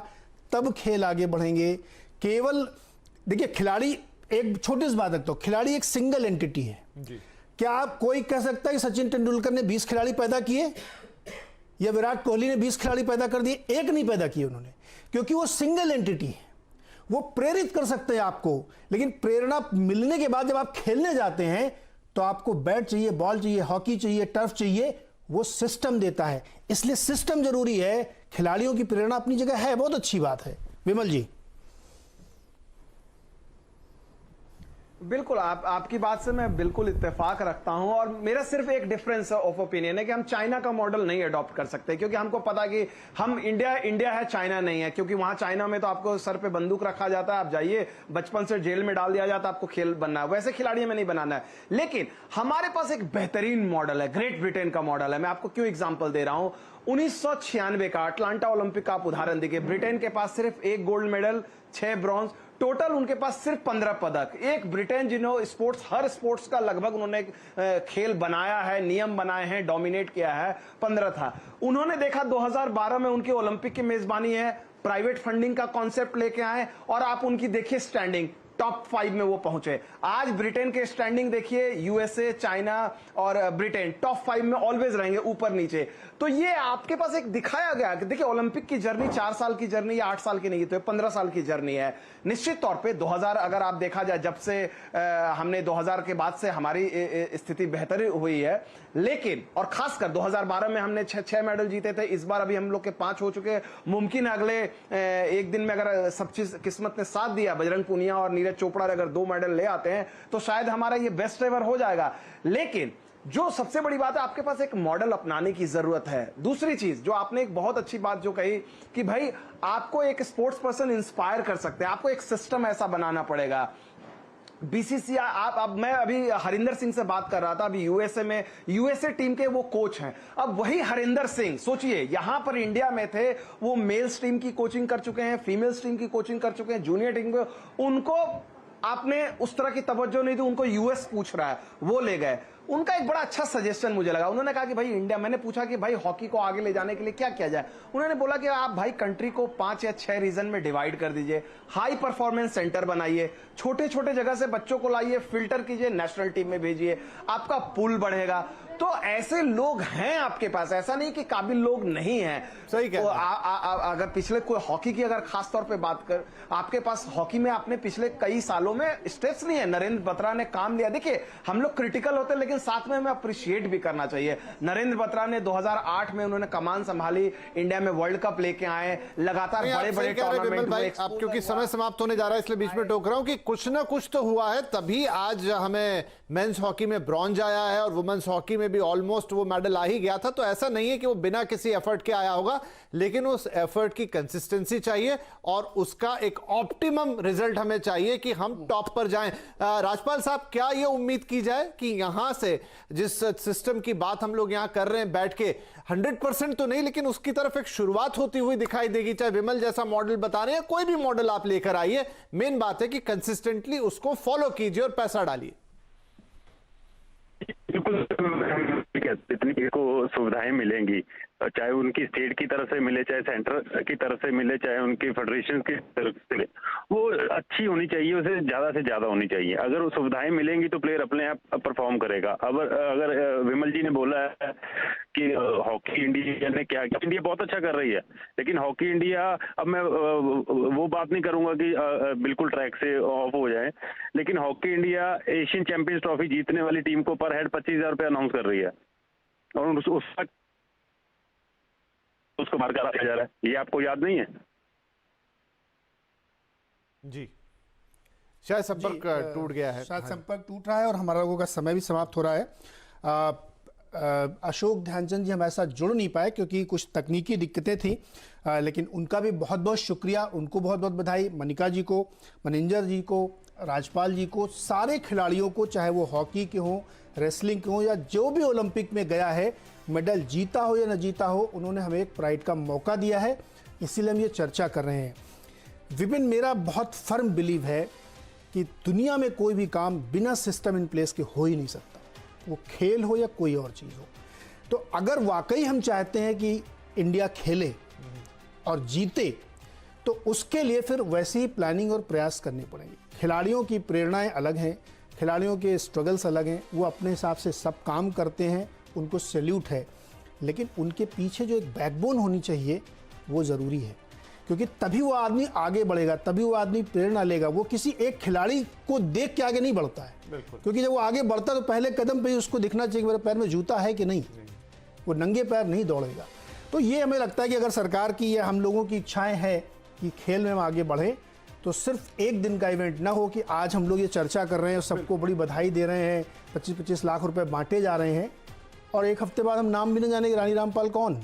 तब खेल आगे बढ़ेंगे। केवल देखिए, खिलाड़ी, एक छोटी सी बात है, तो खिलाड़ी एक सिंगल एंटिटी है जी। क्या आप कोई कह सकता है कि सचिन तेंदुलकर ने 20 खिलाड़ी पैदा किए या विराट कोहली ने 20 खिलाड़ी पैदा कर दिए? एक नहीं पैदा किए उन्होंने, क्योंकि वो सिंगल एंटिटी है। वो प्रेरित कर सकते हैं आपको, लेकिन प्रेरणा मिलने के बाद जब आप खेलने जाते हैं तो आपको बैट चाहिए, बॉल चाहिए, हॉकी चाहिए, टर्फ चाहिए, वो सिस्टम देता है। इसलिए सिस्टम जरूरी है। खिलाड़ियों की प्रेरणा अपनी जगह है, बहुत अच्छी बात है। विमल जी। बिल्कुल, आपकी बात से मैं बिल्कुल इत्तेफाक रखता हूं, और मेरा सिर्फ एक डिफरेंस ऑफ ओपिनियन है कि हम चाइना का मॉडल नहीं अडॉप्ट कर सकते, क्योंकि हमको पता कि हम इंडिया है, चाइना नहीं है। क्योंकि वहां चाइना में तो आपको सर पे बंदूक रखा जाता है, आप जाइए, बचपन से जेल में डाल दिया जाता है, आपको खेल बनना है। वैसे खिलाड़ी में नहीं बनाना है। लेकिन हमारे पास एक बेहतरीन मॉडल है, ग्रेट ब्रिटेन का मॉडल है। मैं आपको क्यों एग्जाम्पल दे रहा हूं। 1996 का अटलांटा ओलंपिक का आप उदाहरण देखिए। ब्रिटेन के पास सिर्फ 1 गोल्ड मेडल, 6 ब्रॉन्ज, टोटल उनके पास सिर्फ 15 पदक। एक ब्रिटेन जिन्होंने हर स्पोर्ट्स का लगभग उन्होंने खेल बनाया है, नियम बनाए हैं, डोमिनेट किया है, 15 था। उन्होंने देखा 2012 में उनकी ओलंपिक की मेजबानी है, प्राइवेट फंडिंग का कॉन्सेप्ट लेके आए, और आप उनकी देखिए स्टैंडिंग, टॉप 5 में वो पहुंचे। आज ब्रिटेन के स्टैंडिंग देखिए, यूएसए, चाइना और ब्रिटेन टॉप 5 में ऑलवेज रहेंगे, ऊपर नीचे। तो ये आपके पास एक दिखाया गया कि देखिए, ओलंपिक की जर्नी 4 साल की जर्नी या 8 साल की नहीं, तो 15 साल की जर्नी है। निश्चित तौर पे 2000 अगर आप देखा जाए, जब से हमने 2000 के बाद से हमारी स्थिति बेहतर हुई है, लेकिन और खासकर 2012 में हमने 6 मेडल जीते थे। इस बार अभी हम लोग के 5 हो चुके हैं। मुमकिन है अगले एक दिन में अगर सब चीज किस्मत ने साथ दिया, बजरंग पूनिया और नीरज चोपड़ा अगर 2 मेडल ले आते हैं, तो शायद हमारा ये बेस्ट एवर हो जाएगा। लेकिन जो सबसे बड़ी बात है, आपके पास एक मॉडल अपनाने की जरूरत है। दूसरी चीज जो आपने एक बहुत अच्छी बात जो कही कि भाई आपको एक स्पोर्ट्स पर्सन इंस्पायर कर सकते हैं, आपको एक सिस्टम ऐसा बनाना पड़ेगा। बीसीसीआई, अब मैं अभी हरिंदर सिंह से बात कर रहा था, अभी यूएसए टीम के वो कोच हैं। अब वही हरिंदर सिंह, सोचिए, यहां पर इंडिया में थे, वो मेल्स टीम की कोचिंग कर चुके हैं, फीमेल्स टीम की कोचिंग कर चुके हैं, जूनियर टीम को, उनको आपने उस तरह की तवज्जो नहीं दी, उनको यूएस पूछ रहा है, वो ले गए। उनका एक बड़ा अच्छा सजेशन मुझे लगा। उन्होंने कहा कि भाई इंडिया, मैंने पूछा कि भाई हॉकी को आगे ले जाने के लिए क्या किया जाए। उन्होंने बोला कि आप भाई कंट्री को 5 या 6 रीजन में डिवाइड कर दीजिए, हाई परफॉर्मेंस सेंटर बनाइए, छोटे छोटे जगह से बच्चों को लाइए, फिल्टर कीजिए, नेशनल टीम में भेजिए, आपका पुल बढ़ेगा। तो ऐसे लोग हैं आपके पास, ऐसा नहीं कि काबिल लोग नहीं हैं। सही तो अगर पिछले कोई हॉकी की अगर खास तौर पे बात कर, आपके पास हॉकी में आपने पिछले कई सालों में स्टेप्स लिए, नरेंद्र बत्रा ने काम लिया। देखिए, हम लोग क्रिटिकल होते हैं, लेकिन साथ में हमें अप्रिशिएट भी करना चाहिए। नरेंद्र बत्रा ने 2008 में उन्होंने कमान संभाली, इंडिया में वर्ल्ड कप लेके आए, लगातार बड़े बड़े टूर्नामेंट में। अब क्योंकि समय समाप्त होने जा रहा है, इसलिए बीच में टोक रहा हूं कि कुछ ना कुछ तो हुआ है, तभी आज हमें मेंस हॉकी में ब्रॉन्ज आया है और वुमेन्स हॉकी में भी ऑलमोस्ट वो मेडल आ ही गया था। तो ऐसा नहीं है कि वो बिना किसी एफर्ट के आया होगा, लेकिन उस एफर्ट की कंसिस्टेंसी चाहिए और उसका एक ऑप्टिमम रिजल्ट हमें चाहिए कि हम टॉप पर जाएं। राजपाल साहब, क्या ये उम्मीद की जाए कि यहां से जिस सिस्टम की बात हम लोग यहां कर रहे हैं बैठ के, 100% तो नहीं लेकिन उसकी तरफ एक शुरुआत होती हुई दिखाई देगी? चाहे विमल जैसा मॉडल बता रहे हैं, कोई भी मॉडल आप लेकर आइए, मेन बात है कि कंसिस्टेंटली उसको फॉलो कीजिए और पैसा डालिए। इतनी को सुविधाएं मिलेंगी, चाहे उनकी स्टेट की तरफ से मिले, चाहे सेंटर की तरफ से मिले, चाहे उनकी फेडरेशन की तरफ से मिले, वो अच्छी होनी चाहिए, उसे ज्यादा से ज्यादा होनी चाहिए। अगर वो सुविधाएं मिलेंगी तो प्लेयर अपने आप परफॉर्म करेगा। अगर विमल जी ने बोला है कि हॉकी इंडिया ने क्या, इंडिया बहुत अच्छा कर रही है, लेकिन हॉकी इंडिया, अब मैं वो बात नहीं करूंगा कि बिल्कुल ट्रैक से ऑफ हो जाए, लेकिन hockey India Asian champions trophy जीतने वाली टीम को पर हेड 25,000 रुपये अनाउंस कर रही है और उसको बाहर करा दिया जा रहा है। ये आपको याद नहीं है? जी, शायद संपर्क टूट गया है। शायद संपर्क टूट रहा है और हमारा लोगों का समय भी समाप्त हो रहा है। अशोक ध्यानचंद जी हमारे साथ जुड़ नहीं पाए क्योंकि कुछ तकनीकी दिक्कतें थी, लेकिन उनका भी बहुत बहुत शुक्रिया, उनको बहुत बहुत बधाई। मनिका जी को, मनिंजर जी को, राजपाल जी को, सारे खिलाड़ियों को, चाहे वो हॉकी के हों, रेसलिंग के हों या जो भी ओलंपिक में गया है, मेडल जीता हो या न जीता हो, उन्होंने हमें एक प्राइड का मौका दिया है, इसीलिए हम ये चर्चा कर रहे हैं। विपिन, मेरा बहुत फर्म बिलीव है कि दुनिया में कोई भी काम बिना सिस्टम इन प्लेस के हो ही नहीं सकता, वो खेल हो या कोई और चीज़ हो। तो अगर वाकई हम चाहते हैं कि इंडिया खेले और जीते, तो उसके लिए फिर वैसी ही प्लानिंग और प्रयास करने पड़ेंगे। खिलाड़ियों की प्रेरणाएं अलग हैं, खिलाड़ियों के स्ट्रगल्स अलग हैं, वो अपने हिसाब से सब काम करते हैं, उनको सैल्यूट है, लेकिन उनके पीछे जो एक बैकबोन होनी चाहिए वो ज़रूरी है, क्योंकि तभी वो आदमी आगे बढ़ेगा, तभी वो आदमी प्रेरणा लेगा। वो किसी एक खिलाड़ी को देख के आगे नहीं बढ़ता है, क्योंकि जब वो आगे बढ़ता है तो पहले कदम पे ही उसको दिखना चाहिए कि मेरे पैर में जूता है कि नहीं, वो नंगे पैर नहीं दौड़ेगा। तो ये हमें लगता है कि अगर सरकार की या हम लोगों की इच्छाएं हैं कि खेल में हम आगे बढ़ें, तो सिर्फ एक दिन का इवेंट ना हो कि आज हम लोग ये चर्चा कर रहे हैं, सबको बड़ी बधाई दे रहे हैं, 25-25 लाख रुपए बांटे जा रहे हैं और एक हफ्ते बाद हम नाम भी नहीं जाने कि रानी रामपाल कौन।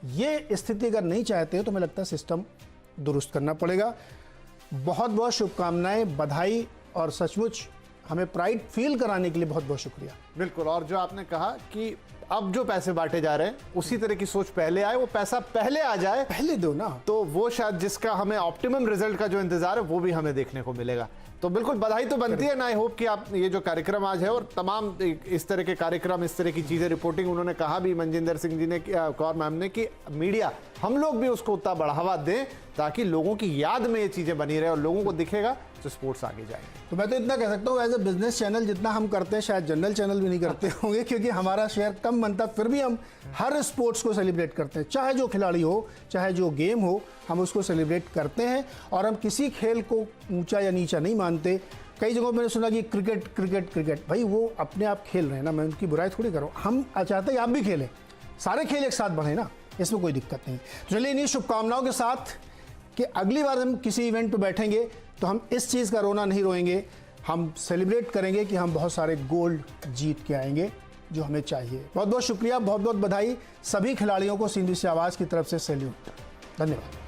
ये स्थिति अगर नहीं चाहते हैं तो हमें लगता है सिस्टम दुरुस्त करना पड़ेगा। बहुत बहुत शुभकामनाएं, बधाई और सचमुच हमें प्राइड फील कराने के लिए बहुत बहुत शुक्रिया। बिल्कुल, और जो आपने कहा कि अब जो पैसे बांटे जा रहे हैं उसी तरह की सोच पहले आए, वो पैसा पहले आ जाए, पहले दो ना, तो वो शायद जिसका हमें ऑप्टिमम रिजल्ट का जो इंतजार है वो भी हमें देखने को मिलेगा। तो बिल्कुल बधाई तो बनती है ना। आई होप कि आप ये जो कार्यक्रम आज है और तमाम इस तरह के कार्यक्रम, इस तरह की चीजें, रिपोर्टिंग, उन्होंने कहा भी मनजिंदर सिंह जी ने, कौर मैम ने, कि मीडिया, हम लोग भी उसको उतना बढ़ावा दें ताकि लोगों की याद में ये चीजें बनी रहे और लोगों को दिखेगा तो स्पोर्ट्स आगे जाएंगे। तो मैं तो इतना कह सकता हूँ, एज ए बिजनेस चैनल जितना हम करते हैं शायद जनरल चैनल भी नहीं करते होंगे, क्योंकि हमारा शेयर कम बनता, फिर भी हम हर स्पोर्ट्स को सेलिब्रेट करते हैं, चाहे जो खिलाड़ी हो, चाहे जो गेम हो, हम उसको सेलिब्रेट करते हैं और हम किसी खेल को ऊंचा या नीचा नहीं मानते। कई जगहों मैंने सुना कि क्रिकेट क्रिकेट क्रिकेट, भाई वो अपने आप खेल रहे हैं ना, मैं उनकी बुराई थोड़ी करूँ, हम चाहते हैं आप भी खेलें, सारे खेल एक साथ बढ़े ना, इसमें कोई दिक्कत नहीं। तो चलिए इन्हीं शुभकामनाओं के साथ कि अगली बार हम किसी इवेंट पे बैठेंगे तो हम इस चीज़ का रोना नहीं रोएंगे, हम सेलिब्रेट करेंगे कि हम बहुत सारे गोल्ड जीत के आएंगे जो हमें चाहिए। बहुत बहुत शुक्रिया, बहुत बहुत बधाई, सभी खिलाड़ियों को CNBC आवाज़ की तरफ से सैल्यूट, धन्यवाद।